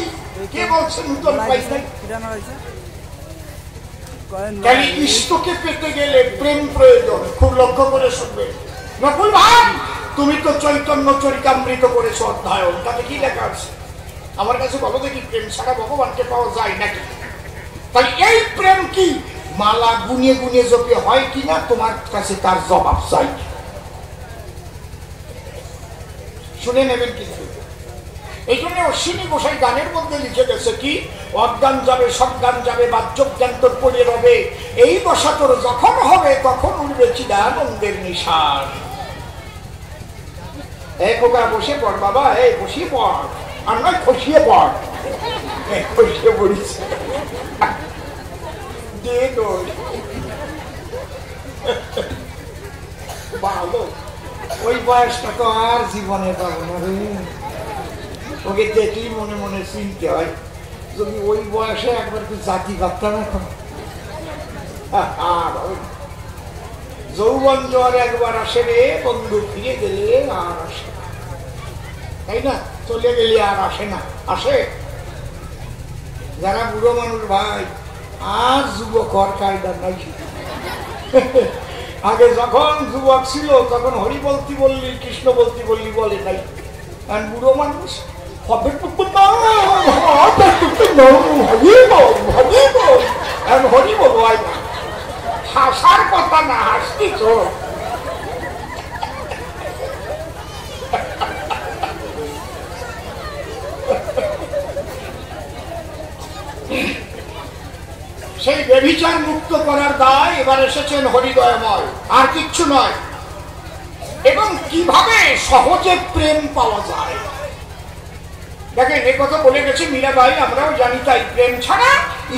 কে বলছে নূতন পাইছি? ইষ্টকে পেতে গেলে প্রেম প্রয়োজন, খুব লক্ষ্য করে শুনবে। নকুল ভাই, তুমি তো চৈতন্য চরিতামৃত করেছো অধ্যয়ন, তাতে কি লেখা আছে? আমার কাছে বলো দেখি, প্রেম ছাড়া ভগবানকে পাওয়া যায় নাকি? তাহলে এই প্রেম কি মালা গুনিয়ে গুনিয়ে জপে হয় কিনা, তোমার কাছে তার জবাব চাই, শুনে নেবেন কিন্তু। এই জন্য অশ্বিনী গোসাই গানের মধ্যে লিখে গেছে কি, অজ্ঞান যাবে সজ্ঞান যাবে, বাহ্যজ্ঞান তোর পড়ে রবে, এই দশা তোর যখন হবে তখন উঠবে চিদানন্দের নিশান। এই খোকা বসে পড় বাবা, এই বসিয়ে পড়, আর নয় খসিয়ে পড়। খসিয়ে পড়িস ভালো। ওই বয়সটা তো আর জীবনে পাবো না রে, ওকে দেখলেই মনে মনে চিনতে হয়। যদি ওই বয়সে একবার তুই জাতি ভাবতাম, এখন যৌবন জ্বর একবার আসে রে বন্ধু, ফিরে গেলে আর আসে না, তাই না? চলে গেলে আর আসে না, আসে যারা বুড়ো মানুষ ভাই, আর যুবক হওয়ার কায়দা নাই। আগে যখন যুবক ছিল তখন হরি বলতি বললি, কৃষ্ণ বলতি বললি বলে নাই, কারণ বুড়ো মানুষ হরি বল হয় না, হাসার কথা না, হাসতি তো। সেই ব্যভিচার মুক্ত করার দায় এবার এসেছেন হরিদয়ময়, আর কিচ্ছু নয়। এবং কিভাবে সহজে প্রেম পাওয়া যায় দেখেন, এই কথা বলে গেছে মীরাবাই, আমরাও জানি তাই। প্রেম ছাড়া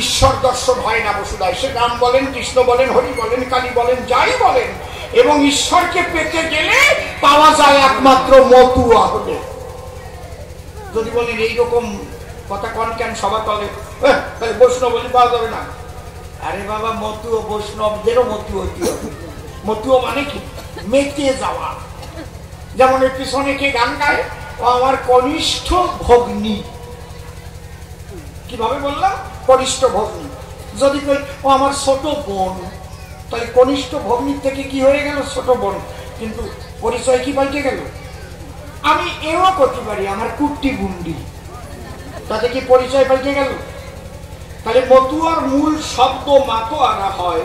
ঈশ্বর দর্শন হয় না বসুধায়। সে রাম বলেন, কৃষ্ণ বলেন, হরি বলেন, কালী বলেন, যাই বলেন। এবং ঈশ্বরকে পেতে গেলে পাওয়া যায় একমাত্র মতুয়া হলে। যদি বলেন এইরকম কথা কন কেন সভা তলে, তাহলে বৈষ্ণব বলি পাওয়া যাবে না। আরে বাবা, মতুয়া বৈষ্ণবদেরও মতু হতে হবে। মতুয়া মানে কি? মেতে যাওয়া। যেমন এর পিছনে কে গান গায়, ও আমার কনিষ্ঠ ভগ্নী। কিভাবে বললাম? কনিষ্ঠ ভগ্নী। যদি কই ও আমার ছোট বোন, তাহলে কনিষ্ঠ ভগ্নীর থেকে কি হয়ে গেল? ছোট বোন। কিন্তু পরিচয় কি পাল্টে গেল? আমি এও করতে পারি আমার কুট্টি বুন্ডি, তাতে কি পরিচয় পাল্টে গেল? তাহলে মতুয়ার মূল শব্দ মাতোয়ারা হয়।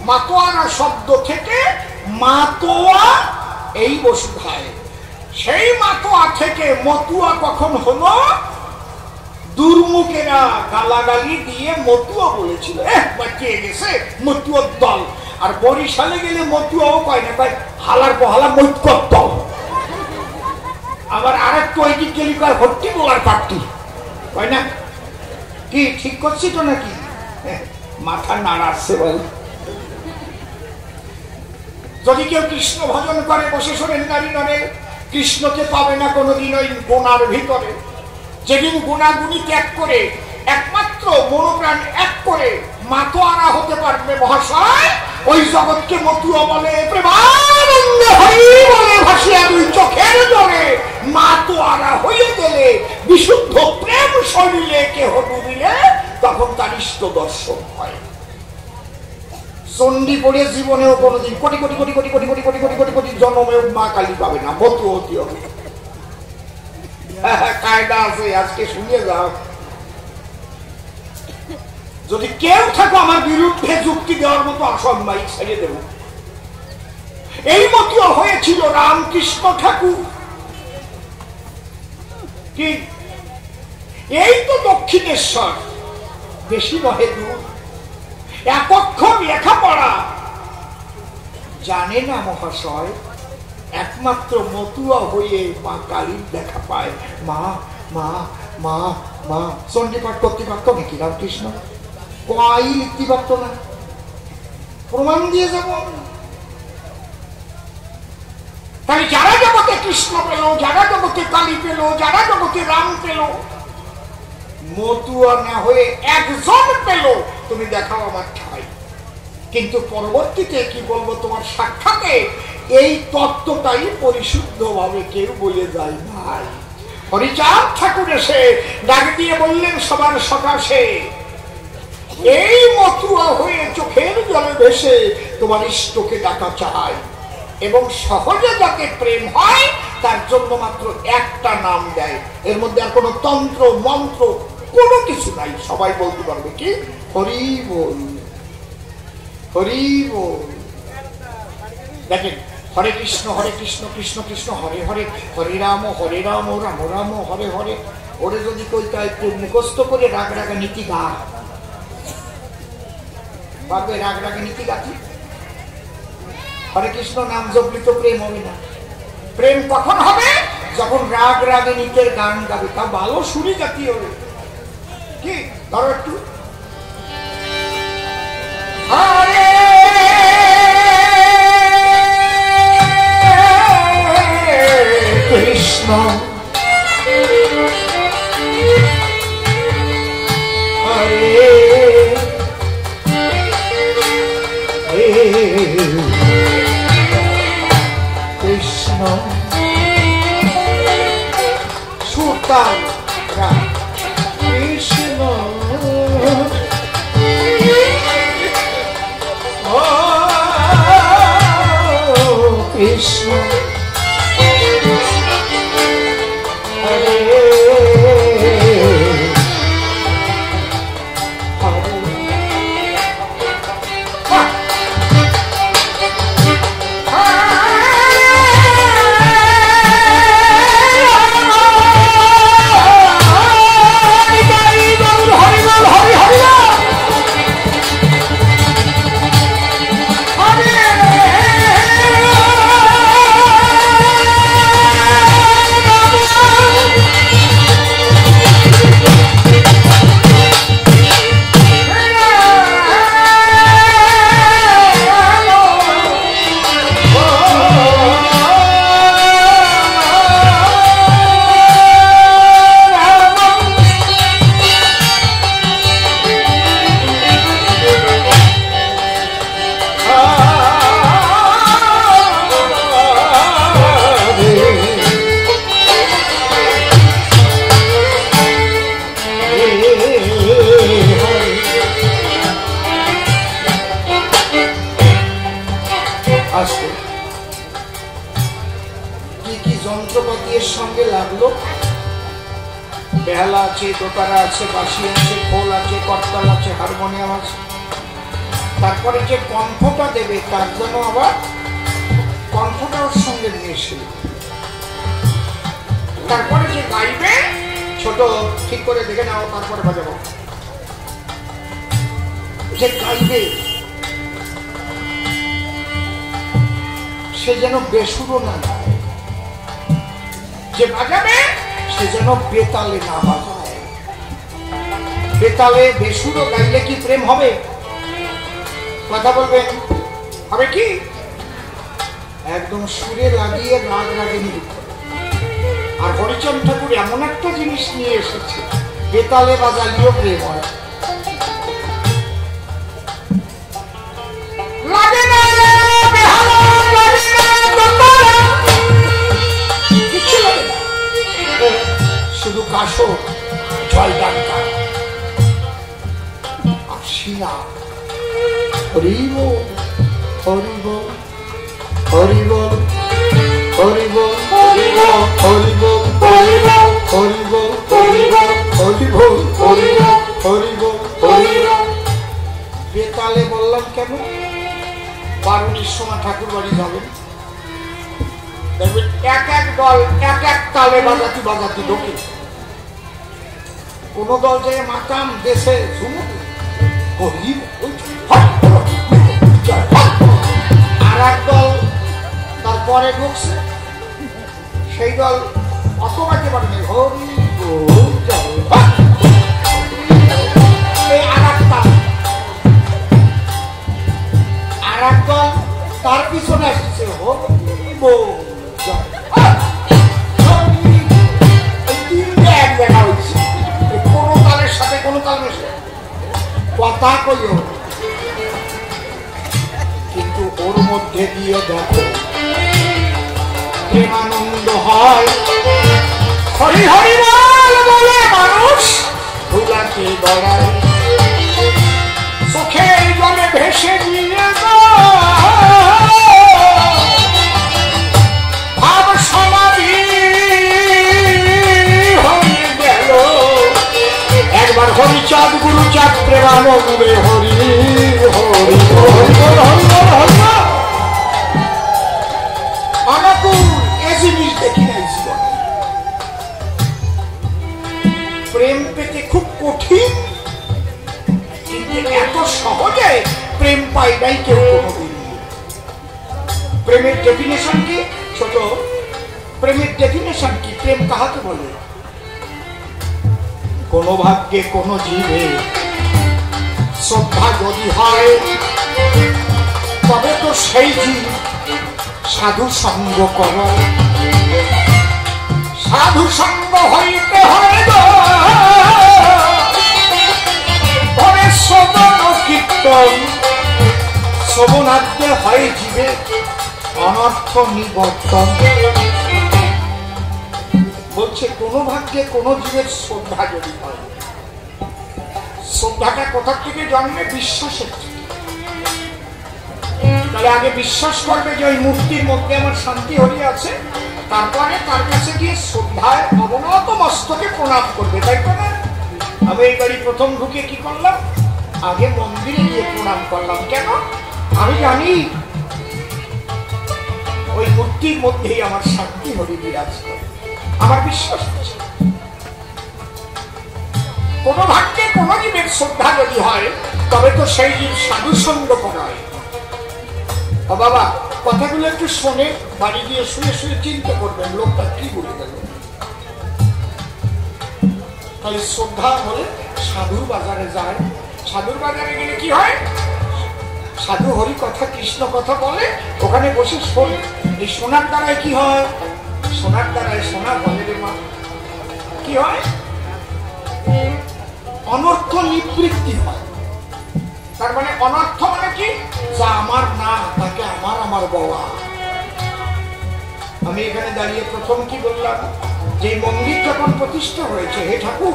মাতোয়ারা শব্দ থেকে মাতোয়া এই বসুধায়। সেই মাতোয়া থেকে মতুয়া কখন হলো? দুর্মুখেরা গালাগালি দিয়ে মতুয়া বলেছিল, বাঁচিয়ে গেছে মতুয়ার দল। আর বরিশালে গেলে মতুয়াও কয় না, কয় হালার পহালা মৈত্যর দল। আবার আরেকটু ওইটি গেলি কয় হট্টি বলার পার্টি, কয় না? কি ঠিক করছি তো নাকি? মাথা নাড়াচ্ছে বল। যদি কেউ কৃষ্ণ ভজন করে, বসে শোনেন নারী নরে, কৃষ্ণকে পাবে না কোনোদিন ওই গোনার ভিতরে। যেদিন গুণাগুণি ত্যাগ করে একমাত্র মনোপ্রাণ এক করে মাতোয়ারা হতে পারবে মহাশয়, ওই জগৎকে মতুয়া বলে। প্রেমানন্দে হরি বলে ভাসিয়া দুই চোখের জলে মাতোয়ারা হয়ে গেলে, বিশুদ্ধ প্রেম শরীরে কেহ ডুবিলে, তখন তার ইষ্ট দর্শন হয়। চণ্ডী পড়ে জীবনেও কোনোদিন কোটি কোটি কোটি কোটি কোটি কোটি কোটি কোটি কোটি কোটি জন্মেও মা কালী পাবে না, মতু হতে হবে। কায়দা আছে, আজকে শুনিয়ে যাও। যদি কেউ থাকো আমার বিরুদ্ধে যুক্তি দেওয়ার মতো, আসন মাইক ছেড়ে দেব। এই মতো হয়েছিল রামকৃষ্ণ ঠাকুর। কি এই তো দক্ষিণেশ্বর, বেশি নহে দূর। এক অক্ষর লেখাপড়া জানে না মহাশয়, একমাত্র মতুয়া হয়ে মা কালীর দেখা পায়। মা মা মা মা চণ্ডী পাঠ করতে পারত নাকি রামকৃষ্ণ? কই লিখতে পারত না? প্রমাণ দিয়ে যাব। তাই যারা জগতে কৃষ্ণ পেল, যারা জগতে কালী পেল, যারা জগতে রাম পেল, মতুয়া না হয়ে একজন পেল, তুমি দেখাও আমার ঠাই। কিন্তু পরবর্তীতে কি বলবো, তোমার সাক্ষাতে এই তত্ত্বটাই পরিশুদ্ধ ভাবে কেউ বলে যায় নাই। হরিচাঁদ ঠাকুর এসে ডাক দিয়ে বললেন সবার সকাশে, এই মতুয়া হয়ে চোখের জলে ভেসে তোমার ইষ্টকে ডাকা চাই। এবং সহজে যাতে প্রেম হয় তার জন্য মাত্র একটা নাম দেয়। এর মধ্যে আর কোনো তন্ত্র মন্ত্র কোনো কিছু নাই। সবাই বলতে পারবে কি? হরি বল, হরি বল। দেখেন, হরে কৃষ্ণ কৃষ্ণ কৃষ্ণ হরে হরে, হরে রাম রাম রাম হরে হরে। ওরে যদি কইতে একটু মুখস্থ করে রাগ রাগা নীতি গা পারবে, রাগ রাগা নীতি গাছি। হরে কৃষ্ণ নাম জপলি তো প্রেম হবে না। প্রেম কখন হবে? যখন রাগ রাগে নীতের গান গাবে, তা ভালো সুরি জাতি হবে। কি ধরো একটু, হরে কৃষ্ণ হরে কৃষ্ণ সুতার কৃষ্ণ কৃষ্ণ হরে আসতে কি কি যন্ত্রপাতি এর সঙ্গে লাগলো? বেহালা আছে, দোতারা আছে, বাঁশি আছে, খোল আছে, করতাল আছে, হারমোনিয়াম আছে। তারপরে যে কণ্ঠটা দেবে তার জন্য আবার কণ্ঠটা ওর সঙ্গে নিয়ে এসে, তারপরে যে গাইবে ছোট ঠিক করে দেখে নাও, তারপরে বাজাবো। যে গাইবে সে যেন বেসুরো না গায়, যে বাজাবে সে যেন বেতালে না বাজায়। বেতালে বেসুরো গাইলে কি প্রেম হবে? কথা বলবেন, হবে কি? একদম সুরে লাগিয়ে রাগ রাগিনী। আর হরিচন্দ্র ঠাকুর এমন একটা জিনিস নিয়ে এসেছে, বেতালে বাজালিও প্রেম হয়। লাগে না বেহালা, লাগে না দোতারা, কিছু লাগে না, শুধু কাশো জয়গান গান আর শিলা। হরিব হরিব হরিব হরিব হরিব হরিব হরিব হরিব হরিব হরিব হরিব হরিব হরিব। বেতালে বললাম কেন? বারুণীর সময় ঠাকুর বাড়ি যাবেন, দেখবেন এক এক দল এক এক তালে বাজাতি বাজাতি ঢোকে। কোন দল যায় মাতাম দেশে ঝুমুক, আর এক দল তারপরে ঢুকছে, সেই দল অত বাজে পারেনি, হরি আর এক দল তার পিছনে আসছে, এক দেখা হচ্ছে, কোনো তালের সাথে কোনো তাল মেশে কথা কইও, কিন্তু ওর মধ্যে দিয়ে দেখো প্রেমানন্দ হয়। হরি হরি বল বলে মানুষ ধুলাকে গড়ায়, চোখের জলে ভেসে নিয়ে ভাব সমাধি হয়ে গেল। একবার হরিচাঁদ গুরুচাঁদ প্রেমানন্দে হরি হরি হরি হরি হরি। অনাকুল এ জিনিস দেখি নাই জীবনে। প্রেম পেতে খুব কঠিন, কিন্তু এত সহজে প্রেম পাই নাই কেউ কোনোদিন। প্রেমের ডেফিনেশন কি? ছোট, প্রেমের ডেফিনেশন কি? প্রেম কাহাকে বলে? কোন ভাগ্যে কোন জীবে শ্রদ্ধা যদি হয়, তবে তো সেই জীব সাধু সঙ্গ করায়। সাধু সঙ্গ হইতে হয় ঘরে শ্রবণ কীর্তন, শ্রবণার্থে হয় জীবে অনর্থ নিবর্তন। বলছে কোন ভাগ্যে কোন জীবের শ্রদ্ধা যদি হয়, শ্রদ্ধাটা কোথা থেকে জন্মে? বিশ্বাসের থেকে। তাহলে আগে বিশ্বাস করবে যে ওই মূর্তির মধ্যে আমার শান্তি হরি আছে, তারপরে তার কাছে গিয়ে শ্রদ্ধায় অবনত মস্তকে প্রণাম করবে, তাই তো না? আমি এই বাড়ি প্রথম ঢুকে কি করলাম? আগে মন্দিরে গিয়ে প্রণাম করলাম। কেন? আমি জানি ওই মূর্তির মধ্যেই আমার শান্তি হরি বিরাজ করে, আমার বিশ্বাস আছে। কোন ভাগ্যে কোন জীবের শ্রদ্ধা যদি হয়, তবে তো সেই জীব সাধু সঙ্গ করায়। বাবা, কথাগুলো একটু শোনে, বাড়ি গিয়ে শুয়ে শুয়ে চিন্তা করবেন লোকটা কি বলে গেল। তাই শ্রদ্ধা হলে সাধুর বাজারে যায়। সাধুর বাজারে গেলে কি হয়? সাধু হরি কথা কৃষ্ণ কথা বলে, ওখানে বসে শোনে। এই শোনার দ্বারায় কি হয়? শোনার দ্বারায় শোনা বলে রে মা, কি হয়? অনর্থ নিবৃত্তি হয়। তার মানে অনর্থ মানে কি? যা আমার না তাকে আমার আমার বলা। আমি এখানে দাঁড়িয়ে প্রথম কি বললাম? যে মন্দির যখন প্রতিষ্ঠা হয়েছে, হে ঠাকুর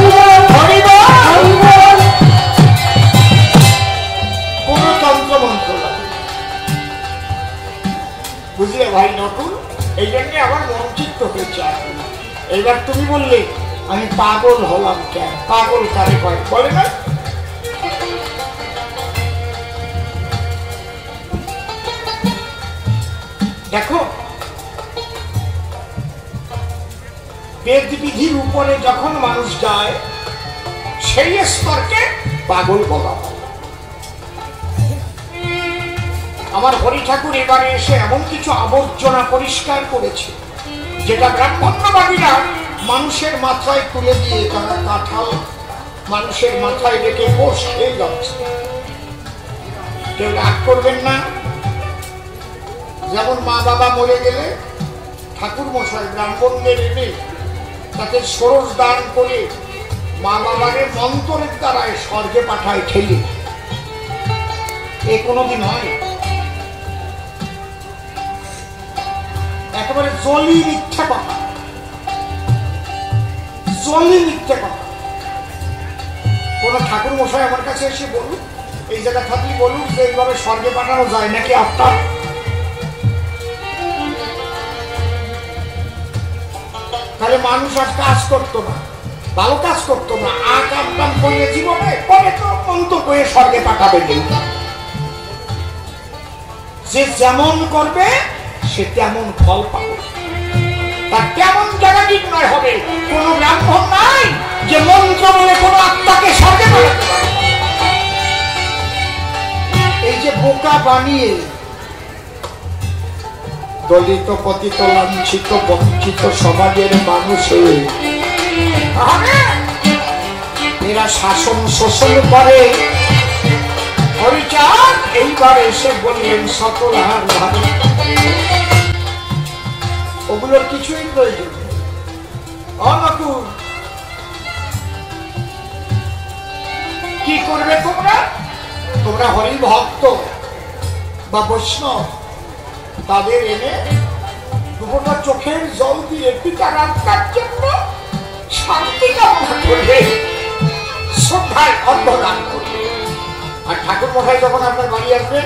কোন তন্ত্র মন্ত্র বুঝলে ভাই নকুল? এই জন্য আমার মন চিত্ত হয়েছে। এইবার তুমি বললে আমি পাগল হলাম কেন? পাগল কারে কয় বলে না? দেখো, বেদ বিধির উপরে যখন মানুষ যায় সেই স্তরকে পাগল বলা হয়। আমার হরি ঠাকুর এবারে এসে এমন কিছু আবর্জনা পরিষ্কার করেছে যেটা ব্রাহ্মণ্যবাদীরা মানুষের মাথায় তুলে দিয়ে তারা কাঁঠাল মানুষের মাথায় রেখে পোষ খেয়ে যাচ্ছে। কেউ রাগ করবেন না। যেমন মা বাবা মরে গেলে ঠাকুর মশাই ব্রাহ্মণদের এনে তাকে ষোড়শ দান করে মা বাবাকে মন্ত্রের দ্বারায় স্বর্গে পাঠায় ঠেলে। এ কোনোদিন হয়? একেবারে জলি মিথ্যা কথা, জলি মিথ্যা কথা। কোন ঠাকুর মশাই আমার কাছে এসে বলুন, এই জায়গা থাকলে বলুন যে এইভাবে স্বর্গে পাঠানো যায় নাকি আপনার? তাহলে মানুষ আর কাজ করতো না, ভালো কাজ করতো না, আকাম করলে জীবনে পরে তো অন্ত করে স্বর্গে পাঠাবে। কিন্তু যে যেমন করবে সে তেমন ফল পাবে, তার তেমন জায়গা নির্ণয় হবে। কোন ব্রাহ্মণ নাই যে মন্ত্র বলে কোন আত্মাকে স্বর্গে পাঠাতে পারে। এই যে বোকা বানিয়ে দলিত পতিত লাঞ্ছিত বঞ্চিত সমাজের মানুষের এরা শাসন শোষণ করে। হরিচাঁদ এইবার এসে বললেন সকলার ভাবে ওগুলোর কিছুই প্রয়োজন নেই। অনুকূল কি করবে তোমরা? তোমরা হরি ভক্ত বা বৈষ্ণব, তাদের এনে দুপুরটা চোখের জল দিয়ে পিতার আত্মার জন্য শান্তি কামনা করবে, শ্রদ্ধায় অর্ঘদান করবে। আর ঠাকুর মশাই যখন আপনার বাড়ি আসবে,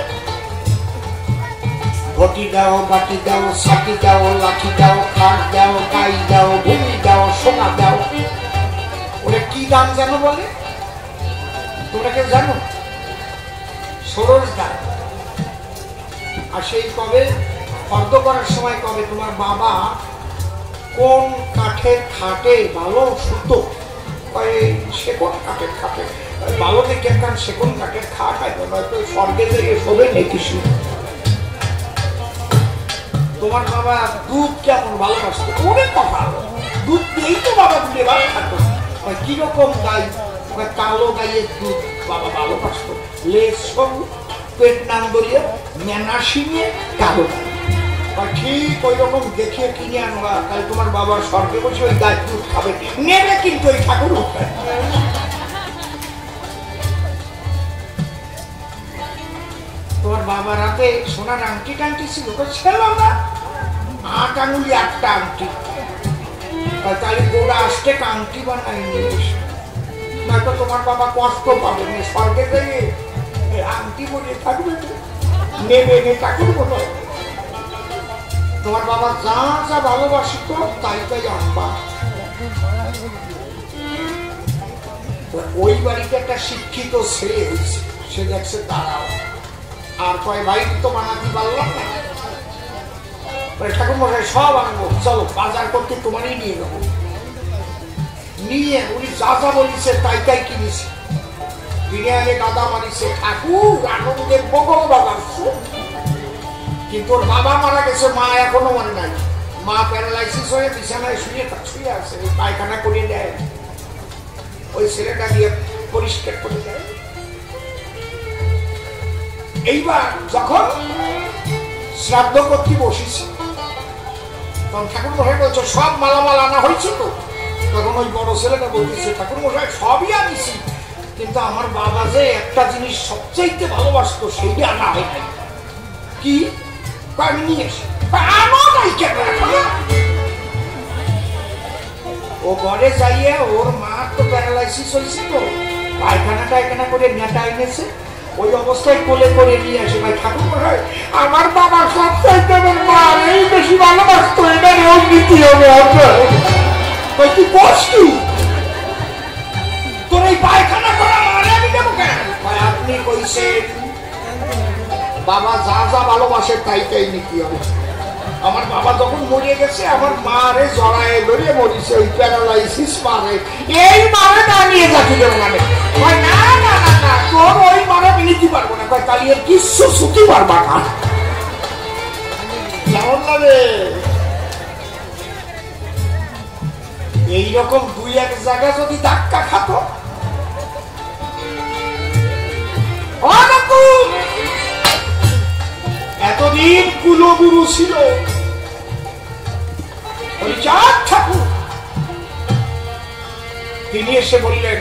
ঘটি দাও, বাটি দাও, সাকি দাও, লাঠি দাও, খাট দাও, গাই দাও, ভূমি দাও, সোনা দাও। ওরা কি দাম যেন বলে, তোমরা কেউ জানো? ষোড়শ দাম। আর সেই কবে ফর্দ করার সময় কবে তোমার বাবা কোন কাঠের খাটে ভালো সুতো, সেকোন কাঠের খাটে ভালো দেখে একখান সেকোন কাঠের খাট হয়, নয়তো স্বর্গে থেকে শোবে নেই কিছু। তোমার বাবা দুধ কেমন ভালোবাসতো, অনেক কথা, দুধ দিয়েই তো বাবা দুধে ভালো থাকতো। কিরকম গাই, কালো গাইয়ের দুধ বাবা ভালোবাসতো, লেজ সবু, পেট নাম ধরিয়ে মেনা শিঙে কালো গাই। ঠিক ওই রকম দেখিয়ে কিনে আনবা, তাহলে তোমার বাবার স্বর্গে বসে ওই গাছ দুধ খাবে, নেবে কিন্তু ওই ঠাকুর উঠায়। তোমার বাবার হাতে সোনার আংটি টাংটি ছিল, ছিল না, 8 আঙুলি 8টা আংটি, তাহলে গোড়া আসতে আংটি বানাই নিয়ে এসে, নয়তো তোমার বাবা কষ্ট পাবে না, স্বর্গে গিয়ে আংটি বলিয়ে থাকবে, নেবে নে ঠাকুর বলো। তোমার বাবা যা যা ভালোবাসিত তাই তাই আনবা। ওই বাড়িতে একটা শিক্ষিত ছেলে হয়েছে, সে দেখছে তারাও আর কয় ভাই তো বানাতে পারলাম না, ঠাকুর মশাই সব আনবো, চলো বাজার করতে তোমারই নিয়ে যাবো। নিয়ে উনি যা যা বলিছে তাই তাই কিনেছে, কিনে আনে গাদা মারিছে, ঠাকুর আনন্দের বগল বাজাচ্ছে। কিন্তু ওর বাবা মারা গেছে, মা এখনো মনে নাই। মা প্যারালাইসিস হয়ে বিছানায় শুয়ে আছে, পায়খানা করে দেয়, ওই ছেলেটা দিয়ে পরিষ্কার করে দেয়। এইবার যখন শ্রাদ্ধ করতে বসেছে, তখন ঠাকুর মশাই বলছে সব মালামাল আনা হয়েছে তো? তখন ওই বড় ছেলেটা বলতেছে ঠাকুর মশাই সবই আনিছি, কিন্তু আমার বাবা যে একটা জিনিস সবচাইতে ভালোবাসতো সেইটা আনা হয় নাই। কি? ও ঘরে যাইয়ে ওর মা তো প্যারালাইসিস হয়েছে, তো পায়খানা টায়খানা করে নেটা এনেছে, ওই অবস্থায় কোলে করে নিয়ে আসে। ভাই ঠাকুর মশাই আমার বাবা সবচাইতে আমার মা এই বেশি ভালোবাসতো, এটা রোগ নীতি হবে আপনার। কি কষ্ট তোর এই পায়খানা করা মারে আমি দেবো কেন? আপনি কইছেন বাবা যা যা ভালোবাসে তাই তাই নীতি হবে। আমার বাবা যখন মরে গেছে, আমার মারে জড়ায় ধরে মরিছে, ওই প্যারালাইসিস মারে, এই মারে না নিয়ে যাচ্ছি দেবো না। না না না না, তোর ওই মারে আমি নিতে পারবো না। তাহলে এর কিছু ছুটি পারবা না, কেমন লাগে? এইরকম 2-1 জায়গা যদি ধাক্কা খাত, এতদিন কুলগুরু ছিল হরিচাঁদ ঠাকুর, তিনি এসে বললেন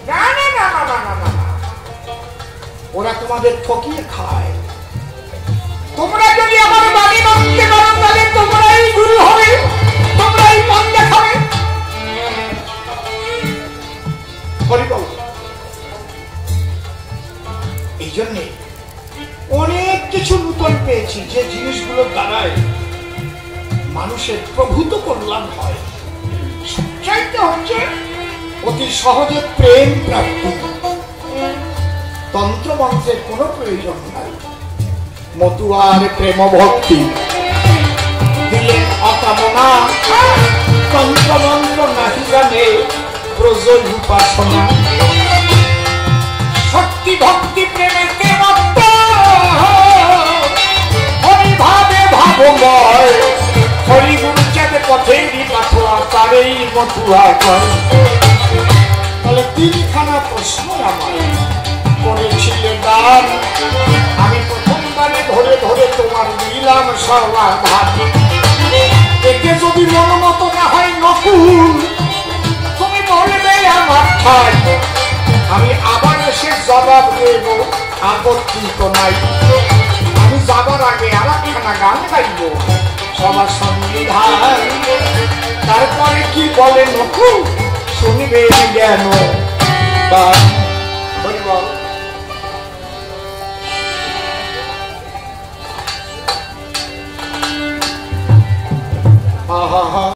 না না না না না না না, ওরা তোমাদের ঠকিয়ে খায়। তোমরা যদি আমার বাড়ি মানতে পারো তাহলে তোমরাই গুরু হবে, তোমরাই পথ দেখাবে। এই জন্যে অনেক কিছু নূতন পেয়েছি, যে জিনিসগুলোর দ্বারায় মানুষের প্রভূত কল্যাণ হয়। সবচাইতে হচ্ছে অতি সহজে প্রেম প্রাপ্তি। তন্ত্র মন্ত্রের কোনো প্রয়োজন নাই। মতুয়ার প্রেম ভক্তি দিলেন অকামনা, তন্ত্র মন্ত্র নাহি জানে প্রজল উপাসনা। শক্তি ভক্তি প্রেমেতে মত্ত হরিভাবে ভাবময়, হরি গুরুচাঁদ পথেরই পাঠোয়া তারেই মতুয়া কয়। তাহলে তিনখানা প্রশ্ন আমার করেছিলে দান, আমি প্রথমবারে ধরে ধরে তোমার দিলাম সমাধান। এতে যদি মনোমত না হয় নকুল, তুমি বলবে আমার ঠাই, আমি আবার এসে জবাব দেব, আপত্তি তো নাই। আমি যাবার আগে আর একখানা গান গাইব, সবার সংবিধান। তারপরে কি বলে নকুল শুনবে জ্ঞান। আহা